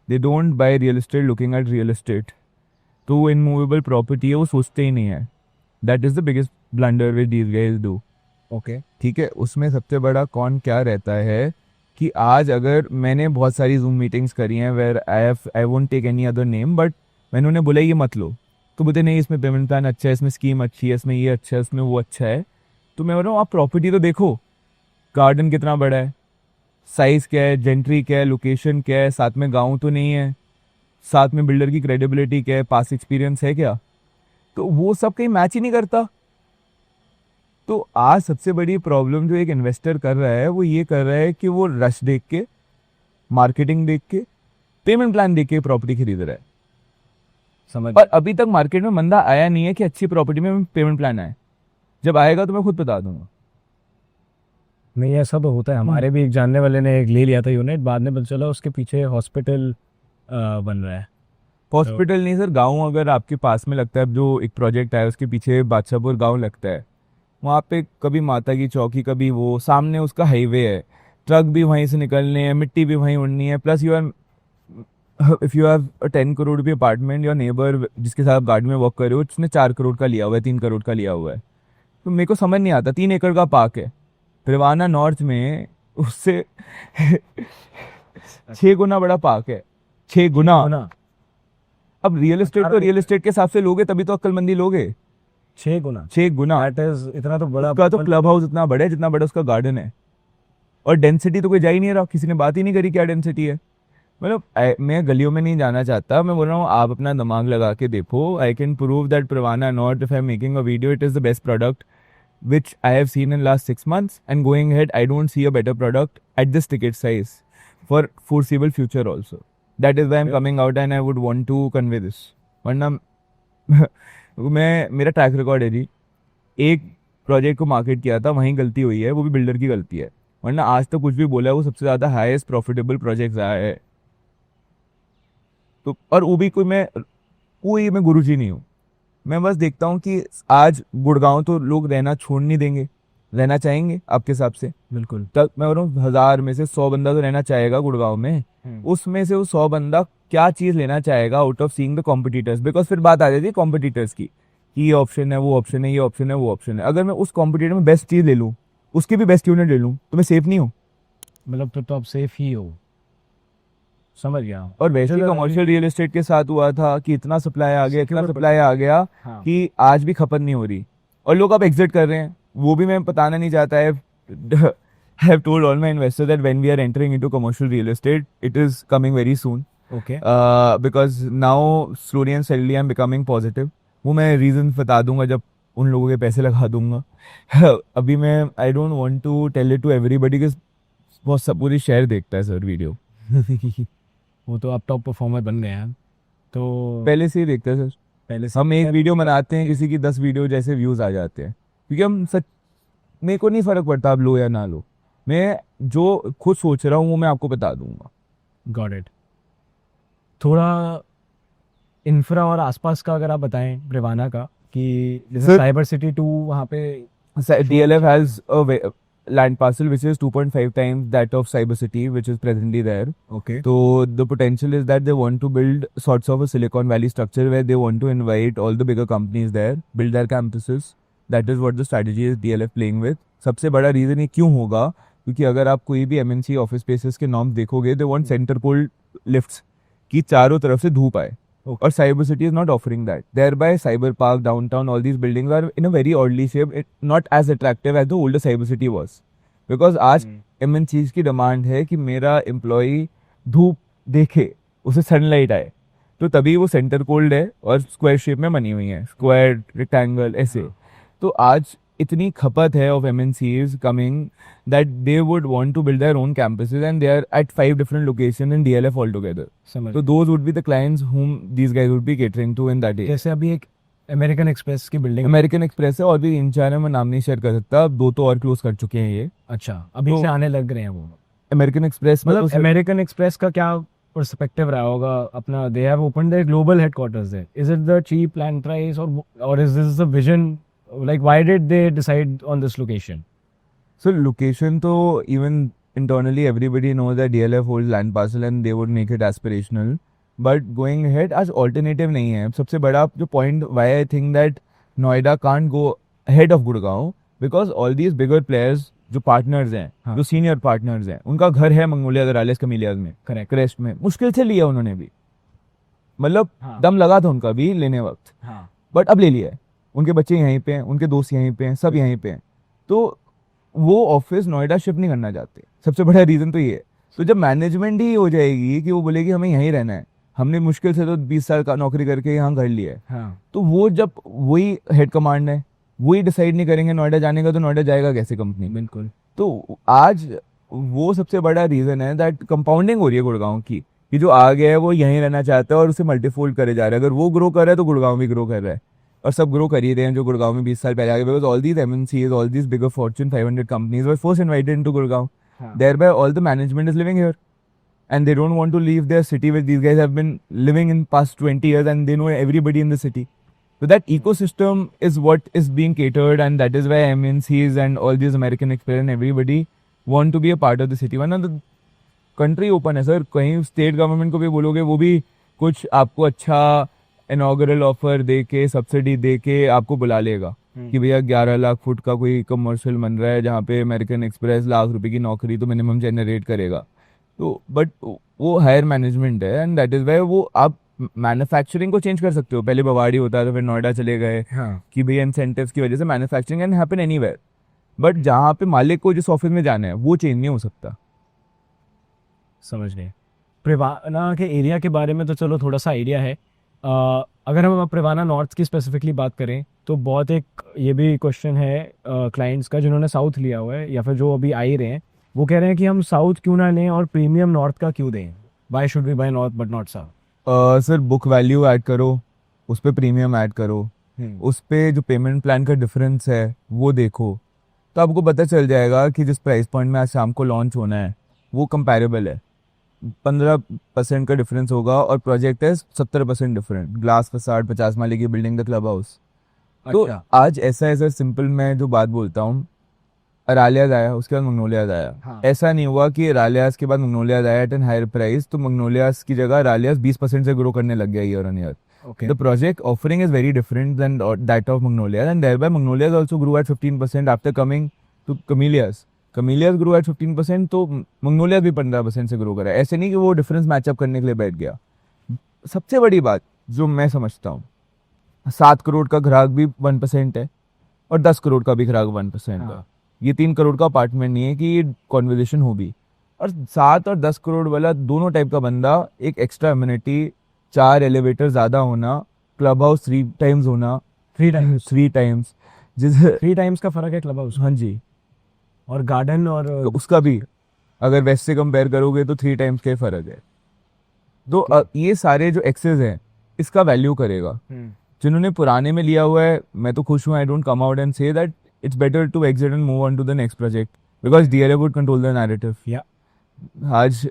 They don't buy real estate looking at real estate. तो वो immovable property है वो सोचते ही नहीं है. That is the biggest blunder which these guys do. Okay. ठीक है, उसमें सबसे बड़ा कौन क्या रहता है कि आज अगर मैंने बहुत सारी जूम मीटिंग्स करी हैं where I won't take any other name, but मैंने उन्हें बोला ये मत लो, तो बोलते नहीं इसमें पेमेंट प्लान अच्छा है, इसमें स्कीम अच्छी है, इसमें ये अच्छा है, इसमें वो अच्छा है. तो मैं बोल रहा हूँ आप प्रॉपर्टी तो देखो, गार्डन कितना बड़ा है, साइज क्या है, जेंट्री क्या है, लोकेशन क्या है, साथ में गाँव तो नहीं है, साथ में बिल्डर की क्रेडिबिलिटी क्या है, पास एक्सपीरियंस है क्या, तो वो सब कहीं मैच ही नहीं करता. तो आज सबसे बड़ी प्रॉब्लम जो एक इन्वेस्टर कर रहा है वो ये कर रहा है कि वो रश देख के, मार्केटिंग देख के, पेमेंट प्लान देख के प्रॉपर्टी खरीद रहा है. समझ. और अभी तक मार्केट में मंदा आया नहीं है कि अच्छी प्रॉपर्टी में पेमेंट प्लान आए. जब आएगा तो मैं खुद बता दूंगा. नहीं ऐसा तो होता है. हमारे भी एक जानने वाले ने एक ले लिया था यूनिट, बाद में पता चला उसके पीछे हॉस्पिटल बन रहा है. हॉस्पिटल नहीं सर, गाँव अगर आपके पास में लगता है, जो एक प्रोजेक्ट है उसके पीछे बादशाहपुर गाँव लगता है, वहाँ पे कभी माता की चौकी, कभी वो सामने उसका हाईवे है, ट्रक भी वहीं से निकलने हैं, मिट्टी भी वहीं उड़नी है, plus you are if you have a 10 crore रुपये अपार्टमेंट, योर नेबर जिसके साथ आप गार्डन में वॉक कर रहे हो उसने 4 करोड़ का लिया हुआ है, 3 करोड़ का लिया हुआ है. तो मेरे को समझ नहीं आता, 3 एकड़ का पार्क है प्रिवाना नॉर्थ में, उससे 6 गुना बड़ा पार्क है, 6 गुना. ना अब रियल एस्टेट तो रियल एस्टेट के हिसाब से लोगे तभी तो अक्लमंदी लोगे. 6 गुना. 6 गुना. That is इतना तो बड़ा. उसका तो क्लब हाउस इतना बड़ा है जितना बड़ा उसका गार्डन है, और डेंसिटी तो कोई जा ही नहीं रहा, किसी ने बात ही नहीं करी क्या डेंसिटी है. मतलब मैं गलियों में नहीं जाना चाहता, मैं बोल रहा हूँ आप अपना दिमाग लगा के देखो. I can prove that Privana north, if I am making a video, it is the best product which I have seen in last 6 months, and going ahead I don't see a better product at this ticket size for foreseeable future also. That is why I'm coming out and I would want to convey this. वरना मेरा track record है जी, एक project को market किया था, वहीं गलती हुई है, वो भी बिल्डर की गलती है, वरना आज तक कुछ भी बोला है वो सबसे ज़्यादा हाईएस्ट प्रॉफिटेबल प्रोजेक्ट आया है. तो और वो भी कोई मैं गुरुजी नहीं हूँ. मैं बस देखता हूँ कि आज गुड़गांव तो लोग रहना छोड़ नहीं देंगे, रहना चाहेंगे आपके हिसाब से. बिल्कुल. तक मैं बोल रहा हूँ 1000 में से 100 बंदा तो रहना चाहेगा गुड़गांव में. उसमें से वो 100 बंदा क्या चीज़ लेना चाहेगा out of seeing the competitors, because फिर बात आ जाती है कॉम्पिटिटर्स की कि ये ऑप्शन है, वो ऑप्शन है, ये ऑप्शन है, वो ऑप्शन है. अगर मैं उस कॉम्पिटिटर में बेस्ट चीज़ ले लूँ उसकी भी बेस्ट यूनिट ले लूँ तो मैं सेफ नहीं हूँ। मतलब तो आप सेफ ही हो, समझ गया। और वैसे ही चलो, कमर्शियल रियल एस्टेट के साथ हुआ था कि इतना सप्लाई आ गया, इतना Secure सप्लाई आ गया हाँ कि आज भी खपत नहीं हो रही और लोग अब एग्जिट कर रहे हैं। वो भी मैं बताना नहीं चाहता है। I have told all my investors that when we are entering into commercial real estate, it is coming very soon. Okay Because now slowly and steadily I'm becoming positive. वो मैं रीजन बता दूंगा जब उन लोगों के पैसे लगा दूंगा। अभी मैं I don't want to tell it to everybody कि बहुत सब पूरी शहर देखता है सर वीडियो। वो तो आप टॉप परफॉर्मर बन गए हैं तो पहले से ही देखता है सर। पहले से हम एक वीडियो बनाते हैं, किसी की 10 वीडियो जैसे व्यूज आ जाते हैं, क्योंकि हम सच, मेरे को नहीं फर्क पड़ता आप लो या ना लो, मैं जो खुद सोच रहा हूँ वो मैं आपको बता दूंगा। Got it. थोड़ा इंफ्रा और आसपास का अगर आप बताएं ब्रिवाना का, कि जैसे Sir- साइबर सिटी 2 वहाँ पे DLF has a land parcel which is 2.5 times that of Cyber City, which is presently there. Okay So the potential is that they want to build sorts of a Silicon Valley structure where they want to invite all the bigger companies there, build their campuses. That is what the strategy is DLF playing with. सबसे बड़ा reason ये क्यों होगा, क्योंकि अगर आप कोई भी MNC ऑफिस स्पेसेस के नॉर्म्स देखोगे, they want centre cold lifts कि चारों तरफ से धूप आए। और Cyber City is not offering that. Thereby, Cyber Park, Downtown, all these buildings are in a very oddly shaped, not as attractive as the older Cyber City was. Because आज MNCs की demand है कि मेरा employ धूप देखे, उसे sunlight आए, तो तभी वो सेंटर कोल्ड है और स्क्वायर शेप में बनी हुई है, स्क्वायर रेक्टेंगल ऐसे। तो आज इतनी खपत है of MNCs coming that they would want to build their own campuses and they are at 5 different locations in DLF altogether. समझ। So those would be the clients whom these guys would be catering to in that area. जैसे अभी एक American express की building American express है और भी 3-4 है, मैं नाम नहीं शेयर कर सकता, अब 2 तो और क्लोज कर चुके हैं ये। अच्छा अभी तो- से आने लग रहे हैं वो। अमेरिकन एक्सप्रेस मतलब अमेरिकन एक्सप्रेस का क्या पर्सपेक्टिव रहा होगा अपना? They have open their global headquarters there. Is it the cheap land price और is this the vision? Like why did they decide on this location? So location तो even internally everybody knows that DLF holds land parcel and they would make it aspirational. But going ahead आज alternative नहीं है। सबसे बड़ा जो point why I think that Noida can't go ahead of Gurgaon, because all these bigger players जो partners हैं, हाँ। जो senior partners हैं, उनका घर है मंगोलिया दरालेस कमीलियाज में, करेक्ट क्रेस्ट में। मुश्किल से लिया उन्होंने भी, मतलब हाँ। दम लगा था उनका भी लेने वक्त, हाँ बट अब ले लिया है। उनके बच्चे यहीं पे हैं, उनके दोस्त यहीं पे हैं, सब यहीं पे हैं, तो वो ऑफिस नोएडा शिफ्ट नहीं करना चाहते। सबसे बड़ा रीजन तो ये है। तो जब मैनेजमेंट ही हो जाएगी कि वो बोलेगी हमें यहीं रहना है, हमने मुश्किल से तो 20 साल का नौकरी करके यहाँ घर लिया है, हाँ तो वो जब वही हेड कमांड है, वही डिसाइड नहीं करेंगे नोएडा जाने का, तो नोएडा जाएगा कैसे कंपनी? बिल्कुल। तो आज वो सबसे बड़ा रीजन है दैट कंपाउंडिंग हो रही है गुड़गांव की, कि जो आ गया है वो यहीं रहना चाहता है और उसे मल्टीफोल्ड करे जा रहा है। अगर वो ग्रो कर रहा है तो गुड़गांव भी ग्रो कर रहा है, और सब ग्रो कर ही रहे हैं जो गुड़गांव में 20 साल पहले आ गए। Because all these MNCs, all these bigger Fortune 500 companies were first invited into Gurgaon, thereby all the management is living here and they don't want to leave their city where these guys have been living in past 20 years and they know everybody in the city. So that ecosystem is what is being catered, and that is why MNCs and all these American Express and everybody want to be a part of the city. वरना तो country open है sir, कहीं state government को भी बोलोगे वो भी कुछ आपको अच्छा इनॉग्रल ऑफर दे के, सब्सिडी दे के आपको बुला लेगा कि भैया 11 लाख फुट का कोई कमर्शियल बन रहा है जहाँ पे अमेरिकन एक्सप्रेस लाख रुपए की नौकरी तो मिनिमम जनरेट करेगा। तो बट वो हायर मैनेजमेंट है एंड दैट इज वाई वो आप मैन्युफैक्चरिंग को चेंज कर सकते हो। पहले बवाड़ी होता था, फिर नोएडा चले गए हाँ कि भैया इंसेंटिव्स की वजह से manufacturing can happen anywhere, but जहाँ पे मालिक को जिस ऑफिस में जाना है वो चेंज नहीं हो सकता। समझ गए। प्रिवाना के एरिया के बारे में तो चलो थोड़ा सा आइडिया है। अगर हम प्रिवाना नॉर्थ की स्पेसिफिकली बात करें तो बहुत एक ये भी क्वेश्चन है क्लाइंट्स का जिन्होंने साउथ लिया हुआ है या फिर जो अभी आ ही रहे हैं, वो कह रहे हैं कि हम साउथ क्यों ना लें और प्रीमियम नॉर्थ का क्यों दें? Why should we buy north but not south? Sir book value add करो, उस पर प्रीमियम ऐड करो, उस पे जो पेमेंट प्लान का डिफरेंस है वो देखो, तो आपको पता चल जाएगा कि जिस प्राइस पॉइंट में आज शाम को लॉन्च होना है वो कंपैरेबल है। 15% का डिफरेंस होगा और प्रोजेक्ट है 70% डिफरेंट। ग्लास फसाड, 50 माले की बिल्डिंग, द क्लब हाउस। तो आज ऐसा ऐसा सिंपल मैं जो बात बोलता हूँ, अरालियाज आया, उसके बाद मंगनोलियाज आया। हाँ। ऐसा नहीं हुआ कि अरालियाज के बाद मंगनोलियाज आया एट एन हायर प्राइस, तो मंगनोलियाज की जगह अरालियाज 20% से ग्रो करने लग गया year on year. Okay The project offering is very different than that of Magnolia, and thereby Magnolia also grew at 15% after coming तो कमीलियास ग्रो एट 15%, तो मंगोलिया भी 15% से ग्रो करा है। ऐसे नहीं कि वो डिफरेंस मैचअप करने के लिए बैठ गया। सबसे बड़ी बात जो मैं समझता हूँ, 7 करोड़ का ग्राहक भी 1% है और 10 करोड़ का भी ग्राहक 1% है। हाँ। ये 3 करोड़ का अपार्टमेंट नहीं है कि ये कॉन्वर्जेशन हो भी। और 7 और 10 करोड़ वाला दोनों टाइप का बंदा, एक एक्स्ट्रा इम्यूनिटी, 4 एलिवेटर ज़्यादा होना, क्लब हाउस 3 टाइम्स होना, 3 टाइम्स, जिस 3 टाइम्स का फर्क है क्लब हाउस हाँ जी, और गार्डन और तो उसका भी अगर वेस्ट से कंपेयर करोगे तो 3 टाइम्स का फर्क है। तो ये सारे जो एक्सेस हैं इसका वैल्यू करेगा। जिन्होंने पुराने में लिया हुआ है, मैं तो खुश हूँ। I don't come out and say that it's better to exit and move on to the next project because DLF would control the narrative. या आज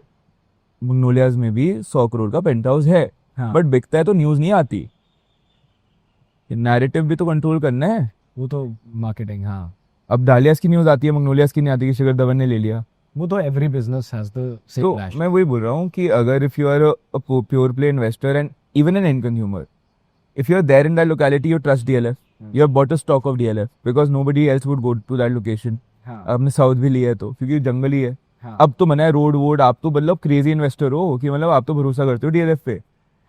मंगोलियाज में भी 100 करोड़ का पेंट हाउस है, हाँ। बट बिकता है तो न्यूज नहीं आती। नैरेटिव भी तो कंट्रोल करना है। वो तो मार्केटिंग, हाँ। अब डालियास की न्यूज आती है, मंगोलियाज की नहीं आती कि शिखर धवन ने ले लिया। वो तो every business has the same तो फ्लैश। मैं वही बोल रहा हूँ कि अगर if you are a pure play investor and even an end consumer, if you're there in that locality, you trust DLF. You have bought a stock of DLF because nobody else would go to that location. हाँ। आपने south भी लिया है तो, क्योंकि जंगल ही है। हाँ। अब तो मना है रोड वोड, आप तो मतलब क्रेजी इन्वेस्टर हो कि मतलब आप तो भरोसा करते हो DLF पे।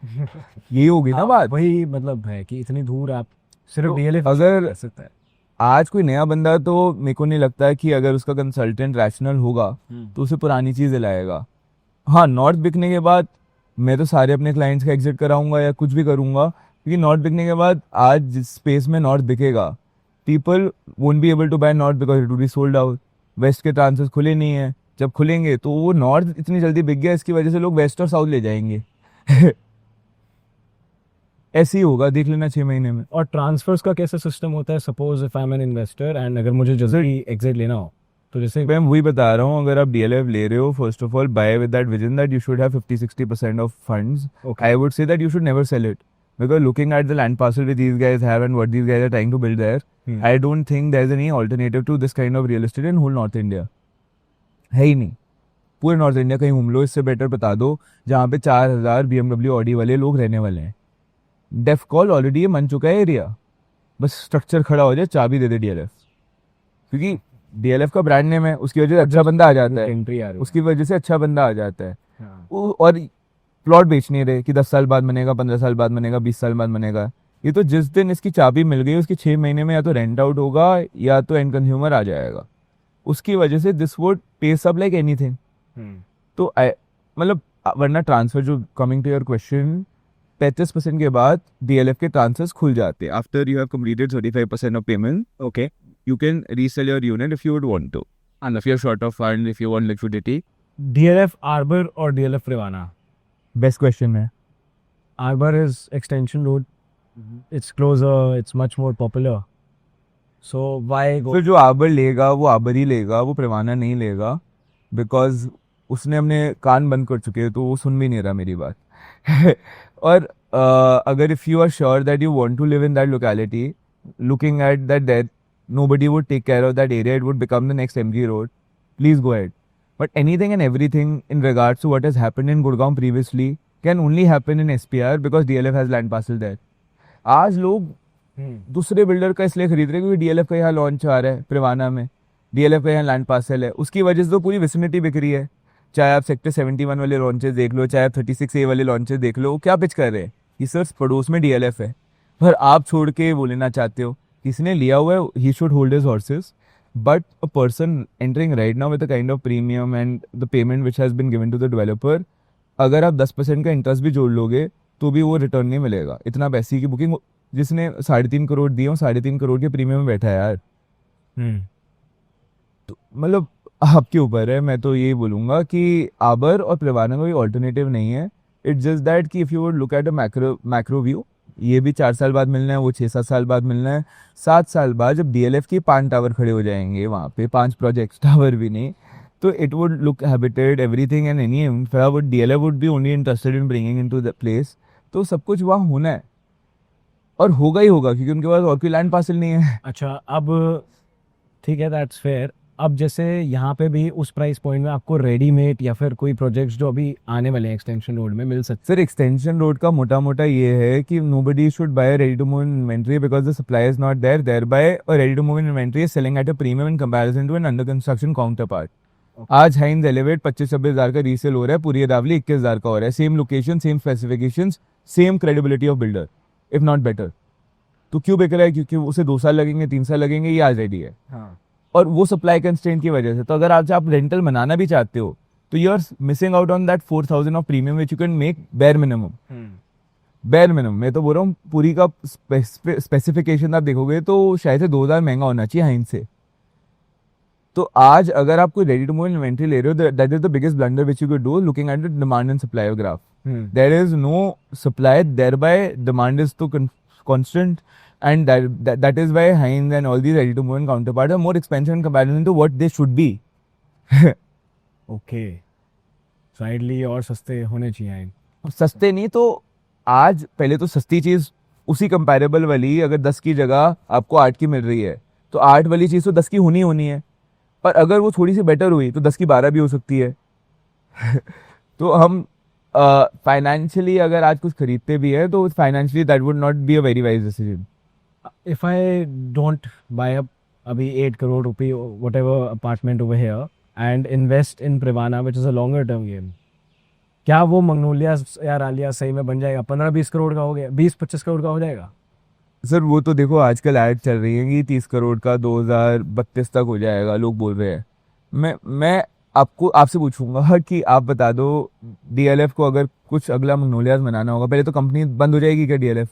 यही होगी ना हाँ, बात। वही मतलब है कि इतनी दूर आप सिर्फ तो डीएलएफ अगर कर सकता है। आज कोई नया बंदा, तो मेरे को नहीं लगता है कि अगर उसका कंसल्टेंट रैशनल होगा तो उसे पुरानी चीज़ दिलाएगा। हाँ, नॉर्थ बिकने के बाद मैं तो सारे अपने क्लाइंट्स का एग्जिट कराऊंगा या कुछ भी करूंगा, क्योंकि नॉर्थ बिकने के बाद आज जिस स्पेस में नॉर्थ बिकेगा, people won't be able to buy north because it will be sold out. West के ट्रांसेस खुले नहीं है, जब खुलेंगे तो वो नॉर्थ इतनी जल्दी बिक गया, इसकी वजह से लोग वेस्ट और साउथ ले जाएंगे। ऐसे ही होगा, देख लेना 6 महीने में। और ट्रांसफर्स का कैसा सिस्टम होता है? Suppose if I am an investor and अगर मुझे जल्दी एग्जिट लेना हो तो जैसे मैं वही बता रहा हूँ, अगर आप डीएलएफ ले रहे हो, first of all buy with that vision that you should have 50-60% of funds. Okay. I would say that you should never sell it because looking at the land parcel which these guys have and what these guys are trying to build there, I don't think there's any alternative to this kind of real estate in whole North India. है ही नहीं। पूरे north India कहीं घूम लो, इससे better बता दो जहाँ पे 4000 BMW ऑडी वाले लोग रहने वाले हैं। डेफ कॉल ऑलरेडी बन चुका है एरिया, बस स्ट्रक्चर खड़ा हो जाए, चाबी दे दे डीएलएफ, क्योंकि डीएलएफ का ब्रांड नेम है, उसकी वजह से अच्छा बंदा आ जाता है, एंट्री आ रही है। उसकी वजह से अच्छा बंदा आ जाता है। हाँ। और प्लॉट बेच नहीं रहे कि 10 साल बाद बनेगा, 15 साल बाद बनेगा, 20 साल बाद बनेगा। ये तो जिस दिन इसकी चाबी मिल गई उसकी 6 महीने में या तो रेंट आउट होगा या तो एंड कंज्यूमर आ जाएगा। उसकी वजह से this would pace up like anything. तो मतलब वरना ट्रांसफर, जो कमिंग टू योर क्वेश्चन, 35% के बाद डीएलएफ के ट्रांसफर्स खुल जाते हैं। After you have completed 35% of payment, okay. you can resell your unit if you would want to, and if you're short of funds, if you want liquidity. DLF arbor और DLF Privana? Best question है। Arbor is extension road. It's closer. It's much more popular. So why go? फिर जो आबर लेगा वो आबर ही लेगा, वो Privana नहीं लेगा, बिकॉज उसने अपने कान बंद कर चुके हैं, तो वो सुन भी नहीं रहा मेरी बात। और अगर if you are sure that you want to live in that locality, looking at that nobody would take care of that area, it would become the next MG road, please go ahead. But anything and everything in regards to what has happened in Gurgaon previously can only happen in SPR because DLF has land parcel there. आज लोग दूसरे builder का इसलिए खरीद रहे हैं क्योंकि DLF का यहाँ लॉन्च आ रहा है प्रिवाना में, DLF का यहाँ लैंड पार्सल है, उसकी वजह से तो पूरी विसिनिटी बिक रही है। चाहे आप सेक्टर 71 वाले लॉन्चेस देख लो, चाहे आप 36A वाले लॉन्चेस देख लो, क्या पिच कर रहे हैं? ये सिर्फ पड़ोस में DLF है, पर आप छोड़ के वो लेना चाहते हो। किसने लिया हुआ है, he should hold his horses, but a person entering right now with a kind of premium and the payment which has been given to the developer, अगर आप 10% का इंटरेस्ट भी जोड़ लोगे तो भी वो रिटर्न नहीं मिलेगा। इतना पैसे की बुकिंग जिसने 3.5 करोड़ दिए, 3.5 करोड़ के प्रीमियम में बैठा है यार। तो मतलब आपके ऊपर है। मैं तो यही बोलूँगा कि आबर और प्रिवाना कोई ऑल्टरनेटिव नहीं है। इट्स जस्ट दैट कि if you would look at a macro view, ये भी 4 साल बाद मिलना है, वो 6-7 साल बाद मिलना है। 7 साल बाद जब डीएलएफ के 5 टावर खड़े हो जाएंगे वहाँ पे, 5 प्रोजेक्ट्स, टावर भी नहीं, तो it would look habited everything and any would DLF would be only interested in bringing into the place. तो सब कुछ वहाँ होना है और होगा ही होगा, क्योंकि उनके पास और कोई लैंड पार्सल नहीं है। अच्छा, अब ठीक है, दैट्स फेयर। अब जैसे यहाँ पे भी उस प्राइस पॉइंट में आपको रेडीमेड या फिर कोई प्रोजेक्ट्स जो अभी आने वाले हैं एक्सटेंशन रोड में मिल सकते सर एक्सटेंशन रोड का मोटा मोटा ये है कि nobody should buy a ready to move inventory because the supply is not there, thereby a ready to move inventory is selling at a premium in comparison to an under construction counterpart. आज हाइंज elevate 25-26 हज़ार का resale हो रहा है, पूरी अरावली 21 हज़ार का हो रहा है, same location, same specifications, same credibility of builder if not better. तो क्यों बिक रहा है? क्योंकि उसे 2 साल लगेंगे, 3 साल लगेंगे, ये आज रेडी है. हाँ. और वो सप्लाई कंस्ट्रेंट की वजह से. तो अगर आज आप रेंटल बनाना भी चाहते हो तो you are missing out on that 4,000 of premium which you can make bare minimum. Bare minimum मैं तो बोल रहा हूँ, पूरी का स्पेसिफिकेशन आप देखोगे तो शायद से 2,000 महंगा होना चाहिए हाइंज से. तो आज अगर आप कोई रेडी टू मूव इन्वेंट्री ले रहे हो, that is the biggest blunder which you can do looking at the demand and supply graph. There is no supply, thereby demand is तो constant, and that is why Heinz and all these ready to move and counterparts are more expensive in comparison to what they should be. Okay, साइडली और सस्ते होने चाहिए. सस्ते नहीं तो आज पहले तो सस्ती चीज उसी कंपैरेबल वाली अगर 10 की जगह आपको 8 की मिल रही है तो 8 वाली चीज तो 10 की होनी है. पर अगर वो थोड़ी सी बेटर हुई तो 10 की 12 भी हो सकती है. तो हम फाइनेंशियली अगर आज कुछ खरीदते भी है तो financially that would not be a very wise decision. If I don't buy up अभी 8 crore rupee whatever apartment over here and invest in Privana which is a longer term game, क्या वो मंगनोलिया या रालिया सही में बन जाएगा? 15-20 करोड़ का हो गया, 20-25 करोड़ का हो जाएगा. सर वो तो देखो आजकल ऐड चल रही है कि 30 करोड़ का 2032 तक हो जाएगा, लोग बोल रहे हैं. मैं आपसे पूछूंगा कि आप बता दो डीएलएफ को अगर कुछ अगला मंगनोलियाज बनाना होगा, पहले तो कंपनी बंद हो जाएगी क्या? डीएलएफ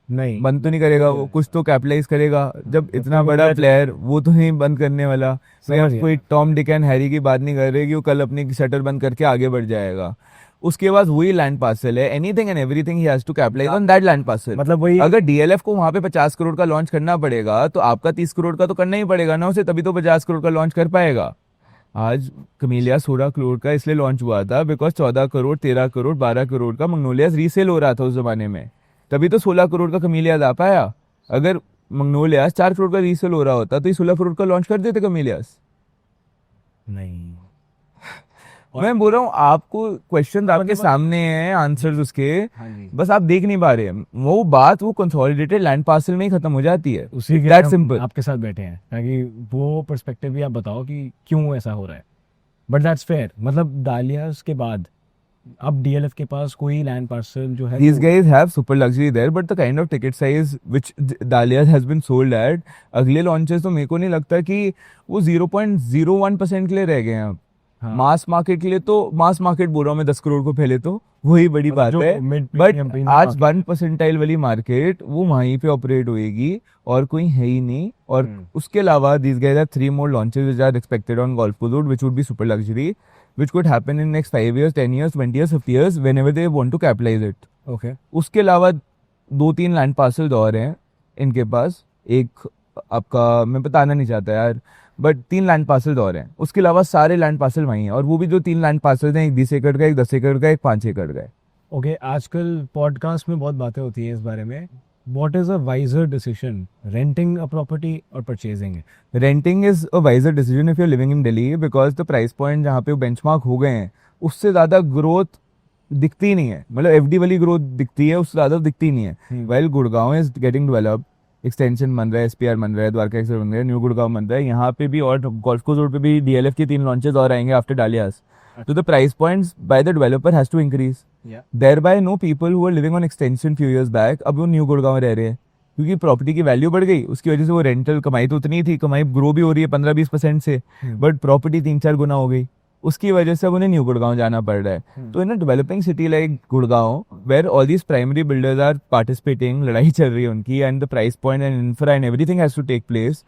नहीं, बंद तो नहीं करेगा, वो कुछ तो कैपिटलाइज करेगा. जब इतना बड़ा प्लेयर वो तो नहीं बंद करने वाला. कोई टॉम डिक एंड हैरी की बात नहीं कर रहे कि वो कल अपनी शटर बंद करके आगे बढ़ जाएगा. उसके बाद वही लैंड पार्सल है, एनीथिंग एंड एवरीथिंग ही has to capitalise on that land parcel. मतलब वही अगर डीएलएफ को वहां पे 50 करोड़ का लॉन्च करना पड़ेगा तो आपका 30 करोड़ का तो करना ही पड़ेगा ना उसे, तभी तो 50 करोड़ का लॉन्च कर पाएगा. आज कमीलिया 16 करोड़ का इसलिए लॉन्च हुआ था बिकॉज 14 करोड़ 13 करोड़ 12 करोड़ का मंगनोलियाज रीसेल हो रहा था उस जमाने में, तभी तो 16 करोड़ का कमीलियाज आ पाया. अगर मंगनोलियाज 4 करोड़ का रीसेल हो रहा होता तो ये 16 करोड़ का लॉन्च कर देते कमीलियाज. नहीं. मैं बोल रहा हूँ आपको क्वेश्चन आपके सामने हैं, आंसर्स उसके, बस आप देख नहीं पा रहे हैं. वो बात वो कंसोलिडेटेड लैंड पार्सल में ही खत्म हो जाती है. उसी के दैट सिंपल. आपके साथ बैठे हैं ताकि वो पर्सपेक्टिव भी आप बताओ कि क्यों ऐसा हो रहा है. But that's fair. मतलब डालियास के बाद अब डीएलएफ के पास कोई लैंड पार्सल जो है, These guys have super luxury there, but the kind of ticket size which Dahlias has been sold at, अगले लॉन्चेस तो मेरे को नहीं लगता कि वो 0.01% के लिए रह गए हैं अब. मास मार्केट के लिए तो मास मार्केट बोल रहा हूँ मैं 10 करोड़ को पहले तो वही बड़ी बात है. बट आज 1% वाली मार्केट वो वहीं पे ऑपरेट होएगी और कोई है ही नहीं. और उसके अलावा these guys have 3 more launches which are expected on Golf Course Road which would be super luxury, which could happen in next 5 years, 10 years, 20 years, 50 years whenever they want to capitalize it. Okay. उसके अलावा 2-3 land parcel और हैं इनके पास. एक आपका मैं बताना नहीं चाहता यार, बट 3 लैंड पार्सल और हैं. उसके अलावा सारे लैंड पार्सल वहीं हैं, और वो भी जो 3 लैंड पार्सल हैं, एक 20 एकड़ का, एक 10 एकड़ का, एक 5 एकड़ का है. ओके, आजकल पॉडकास्ट में बहुत बातें होती हैं इस बारे में. What is a wiser decision, renting a property or purchasing it? Renting is a wiser decision if you're living in Delhi because the price point जहाँ पे बेंचमार्क हो गए हैं उससे ज़्यादा ग्रोथ दिखती नहीं है. मतलब एफडी वाली ग्रोथ दिखती है, उससे ज़्यादा दिखती नहीं है. While Gurgaon is getting developed, extension बन रहा है, एसपीआर बन रहा है, द्वारका एक्सप्रेस बन रहा है, न्यू गुड़गांव बन रहा है. यहाँ पे भी और गोल्फ कोर्स रोड पे भी डीएलएफ की 3 लॉन्चेस और आएंगे after डालियास. So the price points by the developer has to increase. Yeah. Thereby no people who were living on extension few years back अब वो न्यू गुड़गांव रह रहे हैं क्योंकि प्रॉपर्टी की वैल्यू बढ़ गई. उसकी वजह से वो रेंटल कमाई तो उतनी थी, कमाई ग्रो भी हो रही है 15-20% से, बट प्रॉपर्टी 3-4 गुना हो गई. उसकी वजह से अब उन्हें न्यू गुड़गांव जाना पड़ रहा है. तो in a developing city like Gurgaon where all these primary builders are participating, लड़ाई चल रही है उनकी, and the price point and infra and everything has to take place.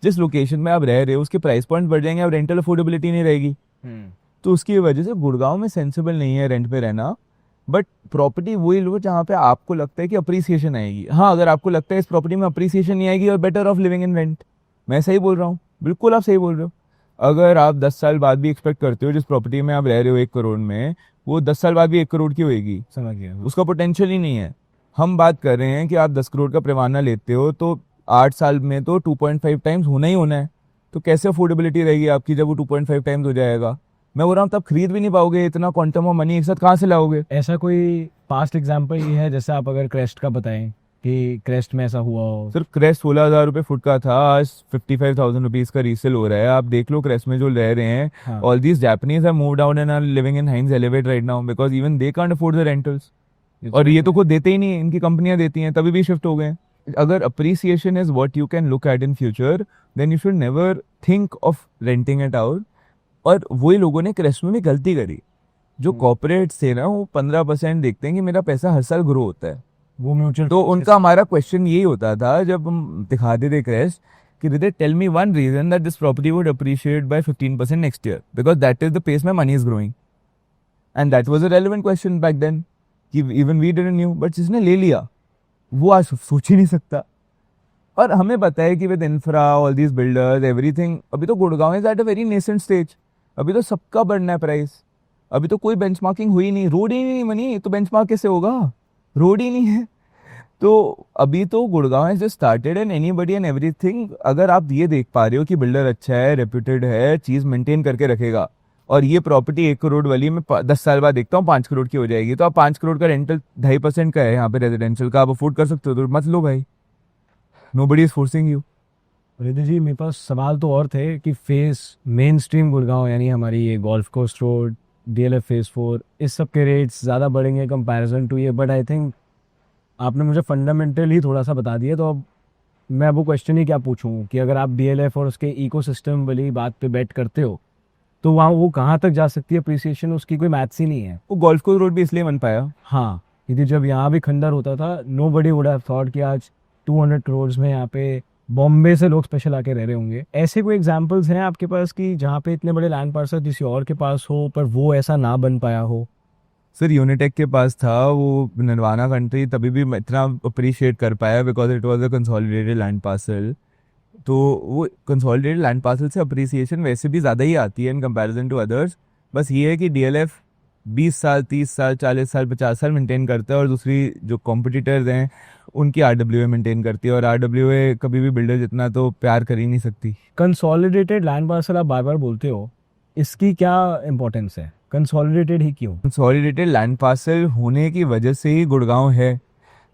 जिस लोकेशन में आप रह रहे हो उसके प्राइस पॉइंट बढ़ जाएंगे, अब रेंटल अफोर्डेबिलिटी नहीं रहेगी. तो उसकी वजह से गुड़गांव में सेंसिबल नहीं है रेंट पे रहना. बट प्रॉपर्टी वही लो जहाँ पे आपको लगता है कि अप्रिसिएशन आएगी. हाँ, अगर आपको लगता है इस प्रॉपर्टी में अप्रिसिएशन नहीं आएगी और better of living in rent. मैं सही बोल रहा हूँ? बिल्कुल आप सही बोल रहे हो. अगर आप 10 साल बाद भी एक्सपेक्ट करते हो जिस प्रॉपर्टी में आप रह रहे हो 1 करोड़ में, वो 10 साल बाद भी 1 करोड़ की होगी. समझ गया. उसका पोटेंशियल ही नहीं है. हम बात कर रहे हैं कि आप 10 करोड़ का पैमाना लेते हो तो 8 साल में तो 2.5 टाइम्स होना ही होना है. तो कैसे अफोर्डेबिलिटी रहेगी आपकी जब वो 2.5 टाइम्स हो जाएगा? मैं बोल रहा हूँ तब खरीद भी नहीं पाओगे, इतना क्वांटम ऑफ मनी एक साथ कहाँ से लाओगे? ऐसा कोई पास्ट एग्जांपल ये है, जैसे आप अगर क्रेस्ट का बताएं कि क्रेस्ट में ऐसा हुआ हो? सर क्रेस्ट 16,000 रुपये फुट का था, आज 55,000 रुपीज़ का रीसेल हो रहा है। आप देख लो क्रेस्ट में जो रह रहे हैं, हाँ। All these Japanese have moved out and are living in Hines Elevate right now because even they can't afford the rentals. और ये तो खुद देते ही नहीं, इनकी कंपनियां देती हैं, तभी भी शिफ्ट हो गए। अगर appreciation is what you can look at in future, then you should never think of renting it out. और वही लोगों ने क्रेस्ट में भी गलती करी। जो कॉर्पोरेट्स थे ना, वो 15% देखते हैं कि मेरा पैसा हर साल ग्रो होता है। वो म्यूचुअल तो उनका हमारा क्वेश्चन यही होता था जब हम दिखाते थे क्रेस्ट कि रिदे tell me one reason that this property would appreciate by 15% next year because that is the pace my money is growing. And that was a relevant question back then कि even we didn't knew, but जिसने ले लिया वो आज सोच ही नहीं सकता। और हमें पता है कि with infra all these builders everything, अभी तो Gurgaon is at a very nascent stage. अभी तो सबका बढ़ना है प्राइस, अभी तो कोई बेंचमार्किंग हुई नहीं, रोड ही नहीं बनी, तो बेंचमार्क कैसे होगा? रोड ही नहीं है। तो अभी तो Gurgaon has just started and anybody and everything. अगर आप ये देख पा रहे हो कि बिल्डर अच्छा है, रेप्यूटेड है, चीज मेंटेन करके रखेगा, और ये प्रॉपर्टी 1 करोड़ वाली मैं 10 साल बाद देखता हूँ 5 करोड़ की हो जाएगी, तो आप 5 करोड़ का रेंटल 2.5% का है यहाँ पे रेजिडेंशियल का, आप अफोर्ड कर सकते हो तो मत लो भाई, nobody is forcing you. Riddhi ji, मेरे पास सवाल तो और थे कि मेन स्ट्रीम गुड़गांव यानी हमारी ये गोल्फ कोस्ट रोड, DLF फेज 4, इस सब के रेट्स ज़्यादा बढ़ेंगे कंपैरिजन टू ये, बट आई थिंक आपने मुझे फंडामेंटल ही थोड़ा सा बता दिया। तो अब मैं वो क्वेश्चन ही क्या पूछूं कि अगर आप DLF और उसके इकोसिस्टम वाली बात पे बेट करते हो तो वहाँ वो कहाँ तक जा सकती है अप्रिसिएशन, उसकी कोई मैथ्स ही नहीं है। वो गोल्फ कोर्स रोड भी इसलिए बन पाया। हाँ, क्योंकि जब यहाँ भी खंडर होता था, nobody would have thought कि आज 200 करोड़ में यहाँ पे बॉम्बे से लोग स्पेशल आके रह रहे होंगे। ऐसे कोई एग्जांपल्स हैं आपके पास कि जहाँ पे इतने बड़े लैंड पार्सल किसी और के पास हो पर वो ऐसा ना बन पाया हो? सर यूनिटेक के पास था, वो निर्वाणा कंट्री तभी भी इतना अप्रिशिएट कर पाया because it was a consolidated land parcel. तो वो कंसोलिडेटेड लैंड पार्सल से अप्रिसिएशन वैसे भी ज़्यादा ही आती है इन कंपैरिजन टू अदर्स। बस ये है कि DLF 20 साल 30 साल 40 साल 50 साल मेंटेन करता है और दूसरी जो कॉम्पिटिटर्स हैं उनकी RWA मेंटेन करती है, और RWA कभी भी बिल्डर जितना तो प्यार कर ही नहीं सकती। कंसोलिडेटेड लैंड पार्सल आप बार बार बोलते हो, इसकी क्या इंपॉर्टेंस है? कंसोलिडेटेड ही क्यों? कंसोलिडेटेड लैंड पार्सल होने की वजह से ही गुड़गांव है।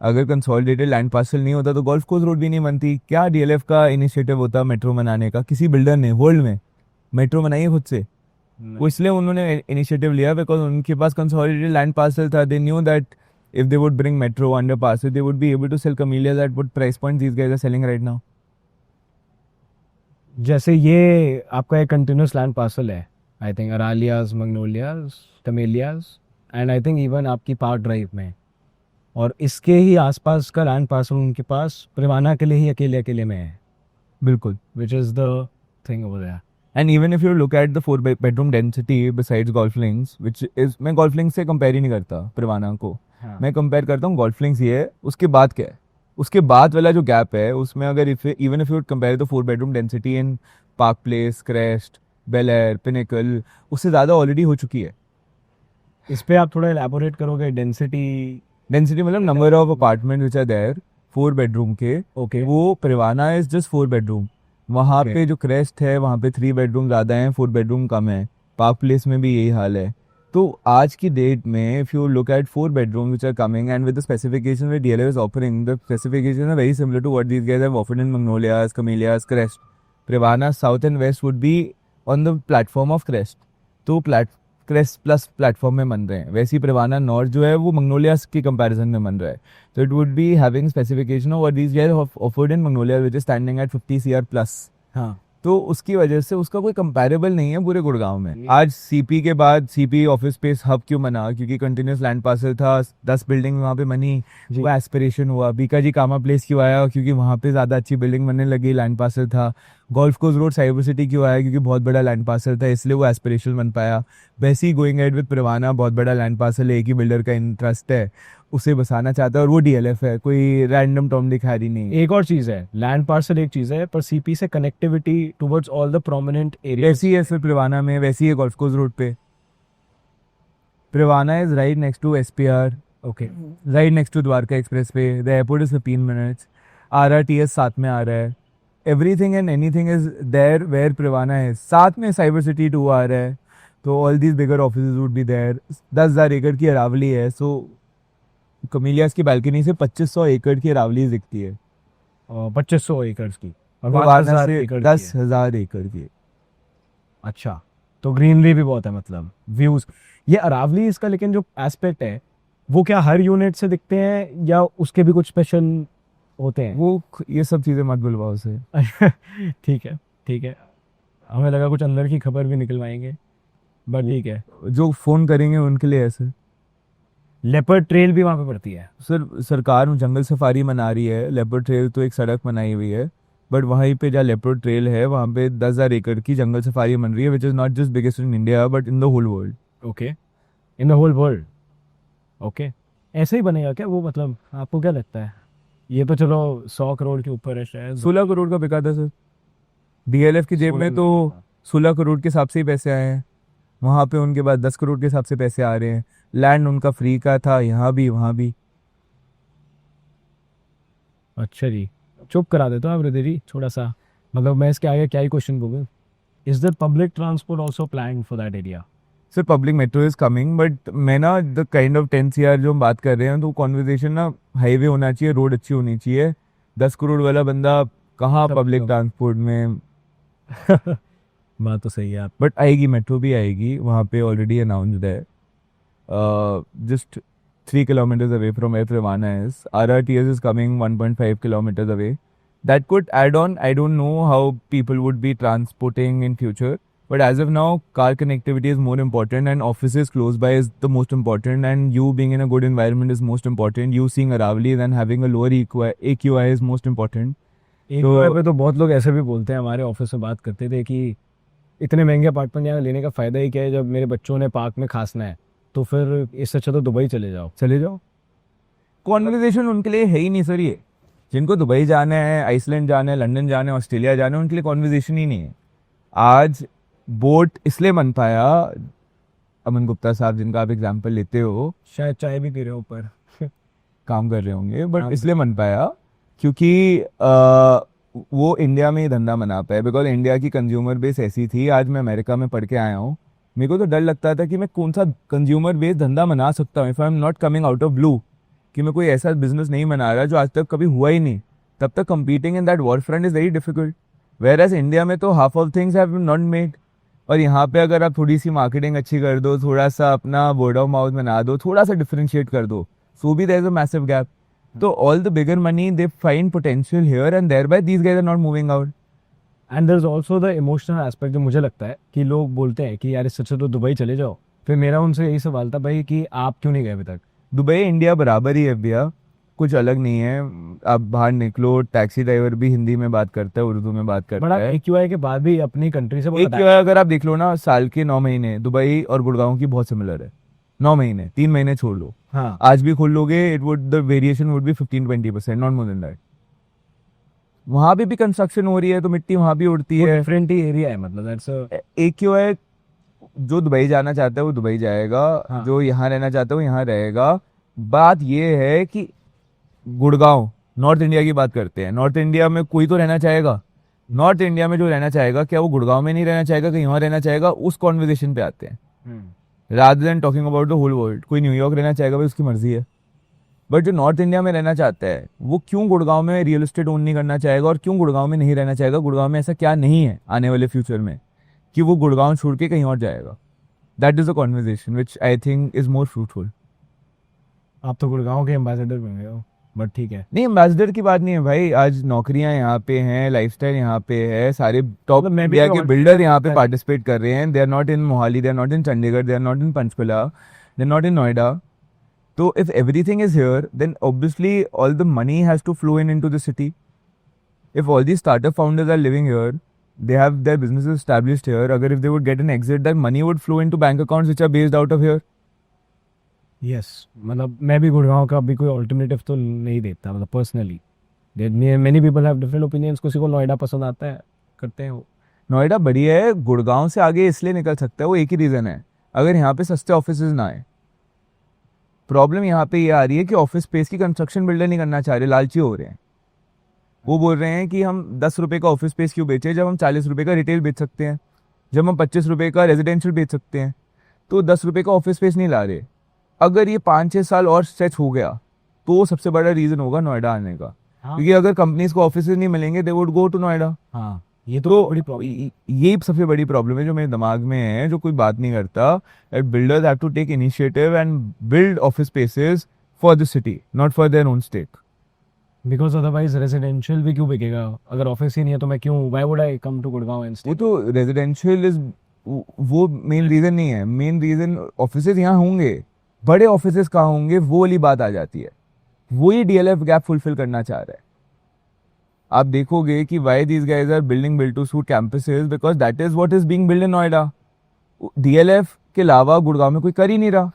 अगर कंसोलिडेटेड लैंड पार्सल नहीं होता तो गोल्फ कोर्स रोड भी नहीं बनती। क्या DLF का इनिशिएटिव होता मेट्रो बनाने का? किसी बिल्डर ने वर्ल्ड में मेट्रो बनाई है खुद से? वो इसलिए उन्होंने इनिशिएटिव लिया बिकॉज उनके पास कंसोलिडेटेड लैंड पार्सल था। They knew that if they would bring metro under parcel, they would be able to sell camellias at what price point these guys are selling right now. जैसे ये आपका एक continuous land parcel है, I think Aralias, Magnolias, Camellias and I think even आपकी park drive में, और इसके ही आसपास का लैंड पार्सल उनके पास प्रिवाना के लिए ही अकेले अकेले में है। बिल्कुल, which is the thing over there. And even if you look at the 4 bedroom density besides Golf Links, which is, मैं गोल्फ लिंक्स से कंपेयर ही नहीं करता प्रिवाना को। हाँ। मैं कंपेयर करता हूँ गोल्फ लिंक्स ये है, उसके बाद क्या है, उसके बाद वाला जो गैप है उसमें अगर even if you compare the 4 bedroom density in Park Place, Crest, Belaire, Pinnacle, उससे ज़्यादा ऑलरेडी हो चुकी है। इस पे आप थोड़ा एलैबोरेट करोगे? डेंसिटी मतलब number of apartment which are there 4 bedroom के, ओके, वो प्रिवाना इज जस्ट 4 bedroom। वहाँ Okay. पे जो क्रेस्ट है वहाँ पे 3 bedroom ज़्यादा हैं, 4 bedroom कम है। पार्क प्लेस में भी यही हाल है। तो आज की डेट में if you look eight 4 bedroom which are coming and with the specification that DLF is offering, the specifications are very similar to what these guys have offered in Magnolias, Camellias, Crest. Privana South and West would be on the platform of Crest. तो crest plus platform में बन रहे हैं। वैसे ही Privana north जो है वो मंगनोलियास की कंपैरिजन में बन रहा है। तो it would be having specification of what these guys offered in Magnolia which is standing at 50 CR plus. हाँ, तो उसकी वजह से उसका कोई कंपैरेबल नहीं है पूरे गुड़गांव में। आज CP के बाद CP ऑफिस स्पेस हब क्यों बना? क्योंकि कंटिन्यूस लैंड पार्सल था, 10 बिल्डिंग वहाँ पे बनी, वो एस्पिरेशन हुआ। बीकाजी कामा प्लेस क्यों आया? क्योंकि वहाँ पे ज़्यादा अच्छी बिल्डिंग बनने लगी, लैंड पार्सल था। Golf course road cyber city क्यों आया? क्योंकि बहुत बड़ा लैंड पार्सल था, इसलिए वो एस्पिरेशन बन पाया। वैसे ही गोइंग एड विद प्रिवाना, बहुत बड़ा लैंड पार्सल है, एक ही बिल्डर का इंटरेस्ट है, उसे बसाना चाहता है, और वो DLF है, कोई रैंडम टॉम दिखारी नहीं। एक और चीज़ है, लैंड पार्सल एक चीज़ है, पर CP से connectivity towards all the prominent area वैसी है फिर प्रिवाना में, वैसी है गोल्फ कोर्स रोड पे। Privana is right next to SPR, okay, right next to Dwarka express पे। The airport is 15 minutes। RRTS साथ में आ रहा है, everything and anything is there where Privana is. साथ में Cyber City 2 आ रहा है, तो all these bigger offices would be there. 10,000 एकड़ की अरावली है, so कमीलियास की बालकनी से 2500 एकड़ की अरावली दिखती है, 2500 एकड़ की और प्रवाना 10,000 से एकड़ की है। 10,000 एकड़ की। अच्छा, तो ग्रीनरी भी बहुत है, मतलब व्यूज। ये अरावली इसका लेकिन जो एस्पेक्ट है वो क्या हर यूनिट से दिखते हैं या उसके भी कुछ स्पेशल होते हैं? वो ये सब चीज़ें मत बुलवाओ उसे। ठीक है, ठीक है, हमें लगा कुछ अंदर की खबर भी निकलवाएंगे, बट ठीक है। जो फ़ोन करेंगे उनके लिए ऐसे। लेपर्ड ट्रेल भी वहाँ पे पड़ती है? सर सरकार जंगल सफारी मना रही है, लेपर्ड ट्रेल तो एक सड़क बनाई हुई है, बट वहीं पे जहाँ लेपर्ड ट्रेल है वहाँ पे 10,000 एकड़ की जंगल सफारी बन रही है, which is not just biggest in India but in the whole world. Okay, in the whole world. Okay, ऐसे ही बनेगा क्या वो? मतलब आपको क्या लगता है? ये तो चलो 100 करोड़ के ऊपर है शायद। 16 करोड़ का बिका था सर। डीएलएफ की जेब में तो 16 करोड़ के हिसाब से ही पैसे आए हैं, वहाँ पे उनके बाद 10 करोड़ के हिसाब से पैसे आ रहे हैं। लैंड उनका फ्री का था, यहाँ भी वहाँ भी। अच्छा जी, चुप करा देता हूँ आप हृदय जी थोड़ा सा, मतलब मैं इसके आगे क्या ही क्वेश्चन बोलूँ। Is the public transport also plan for that area? Sir public metro is coming, but मैं ना द काइंड ऑफ 10 CR जो हम बात कर रहे हैं, तो कॉन्वर्जेशन ना हाईवे होना चाहिए, रोड अच्छी होनी चाहिए। 10 करोड़ वाला बंदा कहाँ तब पब्लिक तो- ट्रांसपोर्ट में। बात तो सही है आप। बट आएगी, मेट्रो भी आएगी, वहाँ पे ऑलरेडी अनाउंस्ड है। Just 3 kilometers away from where Privana is. RRTS is coming 1.5 kilometers away. That could add on. I don't know how people would be transporting in future. But as of now, car connectivity is more important, and offices close by is the most important, and you being in a good environment is most important. You seeing Aravali and having a lower AQI is most important. एक तो- पे तो बहुत लोग ऐसे भी बोलते हैं, हमारे ऑफिस में बात करते थे कि इतने महंगे अपार्टमेंट यहाँ लेने का फ़ायदा ही क्या है, जब मेरे बच्चों ने पार्क में खासना है तो फिर इससे अच्छा तो दुबई चले जाओ। चले जाओ। कॉन्वर्जेशन उनके लिए है ही नहीं सर। ये जिनको दुबई जाना है, आइसलैंड जाना है, लंदन जाना है, ऑस्ट्रेलिया जाना है, उनके लिए कॉन्वर्जेशन ही नहीं है। आज बोट इसलिए बन पाया, अमन गुप्ता साहब जिनका आप एग्जाम्पल लेते हो, शायद चाय भी पी रहे हो ऊपर। काम कर रहे होंगे, हाँ। बट इसलिए बन पाया क्योंकि वो इंडिया में ही धंधा बना पाया, बिकॉज इंडिया की कंज्यूमर बेस ऐसी थी। आज मैं अमेरिका में पढ़ के आया हूँ, मेरे को तो डर लगता था कि मैं कौन सा कंज्यूमर बेस धंधा बना सकता हूँ, if I am not coming out of blue, कि मैं कोई ऐसा बिजनेस नहीं बना रहा जो आज तक कभी हुआ ही नहीं। तब तक competing in that war front is very difficult. Whereas India में तो half of things have not made, और यहाँ पे अगर आप थोड़ी सी मार्केटिंग अच्छी कर दो, थोड़ा सा अपना वर्ड ऑफ माउथ बना दो, थोड़ा सा डिफरेंशिएट कर दो, सो भी there is a massive gap. तो all the bigger money they find potential here, and thereby these guys are not moving out. And there is also the emotional aspect, जो मुझे लगता है कि लोग बोलते हैं कि यार इससे अच्छा तो दुबई चले जाओ। फिर मेरा उनसे यही सवाल था भाई कि आप क्यों नहीं गए अभी तक? दुबई इंडिया बराबर ही है भैया, कुछ अलग नहीं है। आप बाहर निकलो, टैक्सी ड्राइवर भी हिंदी में बात करता है, उर्दू में बात करता बड़ा है। AQI के बाद भी अपनी कंट्री से एक अगर आप देख लो ना, साल के 9 महीने दुबई और गुड़गांव की बहुत सिमिलर है। 9 महीने, 3 महीने छोड़ लो, हाँ, आज भी खोल लोगे, it would the variation would be 15-20%, not more than that. वहां पे भी कंस्ट्रक्शन हो रही है, तो मिट्टी वहां भी उड़ती है। डिफरेंट ही एरिया है, मतलब दैट्स AQI जो दुबई जाना चाहता है वो दुबई जाएगा, हाँ। जो यहाँ रहना चाहता है वो यहाँ रहेगा। बात ये है कि गुड़गांव, नॉर्थ इंडिया की बात करते हैं, नॉर्थ इंडिया में कोई तो रहना चाहेगा। नॉर्थ इंडिया में जो रहना चाहेगा, क्या वो गुड़गांव में नहीं रहना चाहेगा, कहीं वहाँ रहना चाहेगा? उस कॉन्वर्जेशन पे आते हैं, rather than talking about the whole world. कोई न्यूयॉर्क रहना चाहेगा, भाई उसकी मर्जी है, बट जो नॉर्थ इंडिया में रहना चाहता है वो क्यों गुड़गांव में रियल एस्टेट ओन नहीं करना चाहेगा, और क्यों गुड़गांव में नहीं रहना चाहेगा? गुड़गांव में ऐसा क्या नहीं है आने वाले फ्यूचर में कि वो गुड़गांव छोड़ के कहीं और जाएगा? That is a conversation which I think is more fruitful. आप तो गुड़गांव के एम्बेसडर बन गए हो, बट ठीक है। नहीं, एम्बेसडर की बात नहीं है भाई, आज नौकरियां यहाँ पे हैं, लाइफस्टाइल यहाँ पे है, सारे टॉप मतलब मैं भी इंडिया तो के बिल्डर यहाँ पे मैं- पार्टिसिपेट कर रहे हैं। They are not in Mohali, they are not in Chandigarh, they are not in Panchkula, they are not in Noida. तो if everything is here, then obviously all the money has to flow in to the city. If all these startup founders are living here, they have their businesses established here. Agar if they would get an exit, that money would flow into bank accounts which are based out of here. Yes, मतलब मैं भी गुड़गांव का अभी कोई alternative तो नहीं देखता, मतलब personally. Many people have different opinions, किसी को नोएडा पसंद आता है, करते हैं वो। नोएडा बढ़िया है, गुड़गांव से आगे इसलिए निकल सकता है, वो एक ही रीज़न है, अगर यहाँ पे सस्ते ऑफिसेज ना आए। प्रॉब्लम यहाँ पे ये आ रही है कि ऑफिस स्पेस की कंस्ट्रक्शन बिल्डर नहीं करना चाह रहे, लालची हो रहे हैं। वो बोल रहे हैं कि हम 10 रुपए का ऑफिस स्पेस क्यों बेचें जब हम 40 रुपए का रिटेल बेच सकते हैं, जब हम 25 रुपए का रेजिडेंशियल बेच सकते हैं, तो 10 रुपए का ऑफिस स्पेस नहीं ला रहे। अगर ये 5-6 साल और स्ट्रेच हो गया तो सबसे बड़ा रीजन होगा नोएडा आने का, हाँ क्योंकि अगर कंपनीज को ऑफिस नहीं मिलेंगे they would go to Noida. हाँ, ये तो तो बड़ी प्रॉब्लम। ये सबसे बड़ी प्रॉब्लम है जो मेरे दिमाग में है, जो कोई बात नहीं करता। That builders have to take initiative and build office spaces for the city, not for their own stake. Because otherwise residential भी क्यों बिकेगा? अगर ऑफिस ही नहीं है तो मैं क्यों, why would I come to Gurgaon and वो तो रेजिडेंशियल इज वो मेन रीजन नहीं है। मेन रीजन ऑफिसेज यहाँ होंगे, बड़े ऑफिसेज कहाँ होंगे, वो वाली बात आ जाती है। वही डीएलएफ गैप फुलफिल करना चाह रहा है। आप देखोगे कि why these guys are building build to suit campuses, because that is what is being build in Noida. DLF के अलावा गुड़गांव में कोई कर ही नहीं रहा।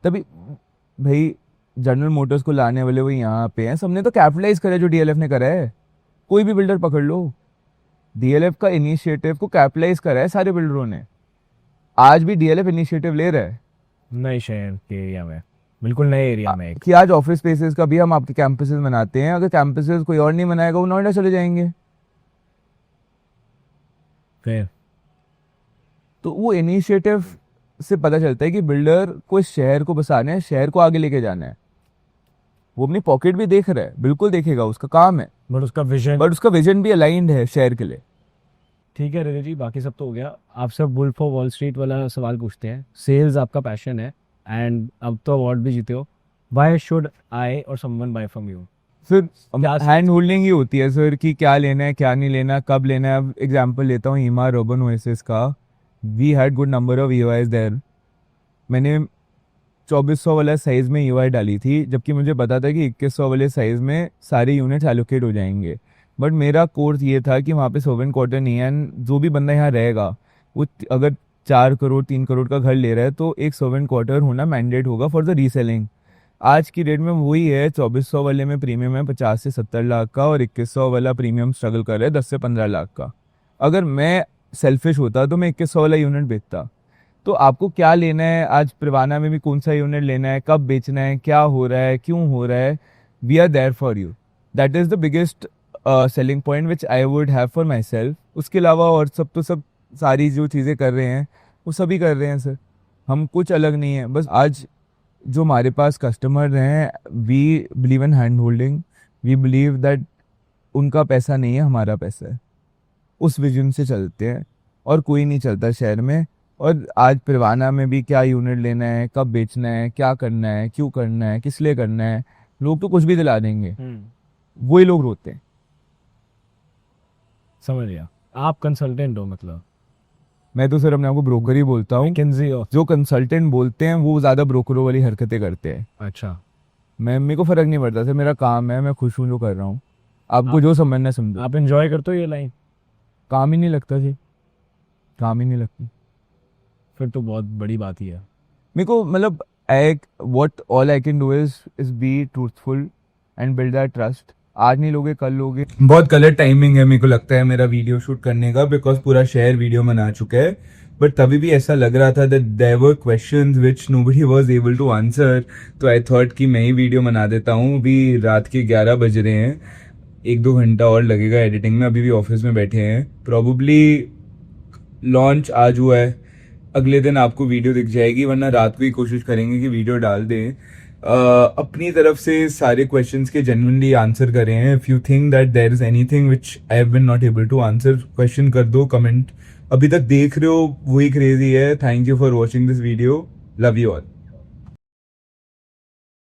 तभी भाई जनरल मोटर्स को लाने वाले वो यहाँ पे हैं, सबने तो कैपिटलाइज करा है जो डीएलएफ ने करा है। कोई भी बिल्डर पकड़ लो, डीएलएफ का इनिशिएटिव को कैपिटलाइज करा है सारे बिल्डरों ने। आज भी डीएलएफ इनिशिएटिव ले रहा है नए शहर के एरिया में, बिल्कुल नए एरिया में। कि आज ऑफिस स्पेसेस का भी हम आपके कैंपसेस बनाते हैं। अगर कैंपसेस कोई और नहीं बनाएगा वो नोएडा चले जाएंगे। फिर तो वो इनिशिएटिव से पता चलता है कि बिल्डर को इस शहर को बसाना है, शहर को आगे लेके जाना है। वो अपनी पॉकेट भी देख रहा है, बिल्कुल देखेगा, उसका काम है, बट उसका विजन भी अलाइंड है शहर के लिए। ठीक है हृदय जी, बाकी सब तो हो गया। आप सब वुल्फ ऑफ वॉल स्ट्रीट वाला सवाल पूछते हैं। सेल्स आपका पैशन है एंड अब तो अवार्ड भी जीते हो। व्हाई शुड आई और समवन बाय फ्रॉम यू? फिर क्या हैंड होल्डिंग ही होती है सर कि क्या लेना है, क्या नहीं लेना, कब लेना है। अब एग्जांपल लेता हूँ ईमार अर्बन ओएसिस का। We had good number of EOIs there. मैंने 2400 वाला साइज में ईओआई डाली थी, जबकि मुझे पता था कि 2100 वाले साइज में सारे यूनिट्स एलोकेट हो जाएंगे। बट मेरा कोर्स ये था कि वहाँ पे सर्वेंट क्वार्टर नहीं है एंड जो भी बंदा यहाँ रहेगा वो अगर 4 करोड़ 3 करोड़ का घर ले रहा है तो एक सर्वेंट क्वार्टर होना मैंडेट होगा फॉर द रीसेलिंग। आज की डेट में वही है। 2400 वाले में प्रीमियम है 50 से 70 लाख का और 2100 वाला प्रीमियम स्ट्रगल कर रहा है 10 से 15 लाख का। अगर मैं सेल्फिश होता तो मैं 2100 वाला यूनिट बेचता। तो आपको क्या लेना है, आज प्रिवाना में भी कौन सा यूनिट लेना है, कब बेचना है, क्या हो रहा है, क्यों हो रहा है, we are there for you. That is the biggest selling point which I would have for myself. उसके अलावा और सब तो सब सारी जो चीज़ें कर रहे हैं वो सभी कर रहे हैं सर। हम कुछ अलग नहीं है। बस आज जो हमारे पास कस्टमर हैं, we believe in hand holding. We believe that उनका पैसा नहीं है, हमारा पैसा है। उस विजन से चलते हैं और कोई नहीं चलता शहर में। और आज परवाना में भी क्या यूनिट लेना है, कब बेचना है, क्या करना है, क्यों करना है, किस लिए करना है, लोग तो कुछ भी दिला देंगे, वही लोग रोते हैं। समझ गया। आप कंसल्टेंट हो मतलब? मैं तो सर अपने आपको ब्रोकर ही बोलता हूँ। जो कंसल्टेंट बोलते हैं वो ज्यादा ब्रोकरों वाली हरकतें करते हैं। अच्छा, मेरे को फर्क नहीं पड़ता सर, मेरा काम है, मैं खुश हूँ जो कर रहा हूँ। आपको जो समझना है समझो। आप एंजॉय करते हो ये लाइन? काम ही नहीं लगता जी, काम ही नहीं लगती। फिर तो बहुत बड़ी बात ही है। मेरे को मतलब what all I can do is be truthful and build that trust. आज नहीं लोगे कल लोगे। बहुत गलत टाइमिंग है मेरे को लगता है मेरा वीडियो शूट करने का, बिकॉज पूरा शहर वीडियो बना चुका है। बट तभी भी ऐसा लग रहा था that there were questions which nobody was able to answer. तो आई थॉट कि मैं ही वीडियो बना देता हूँ। अभी रात के 11 बज रहे हैं, 1-2 घंटा और लगेगा एडिटिंग में। अभी भी ऑफिस में बैठे हैं। प्रॉबली लॉन्च आज हुआ है, अगले दिन आपको वीडियो दिख जाएगी, वरना रात को ही कोशिश करेंगे कि वीडियो डाल दें। अपनी तरफ से सारे क्वेश्चंस के जेन्युइनली आंसर करें हैं। If you think that there is anything which I have been not able to answer, question कर दो कमेंट। अभी तक देख रहे हो वही क्रेजी है। Thank you for watching this video, love you all.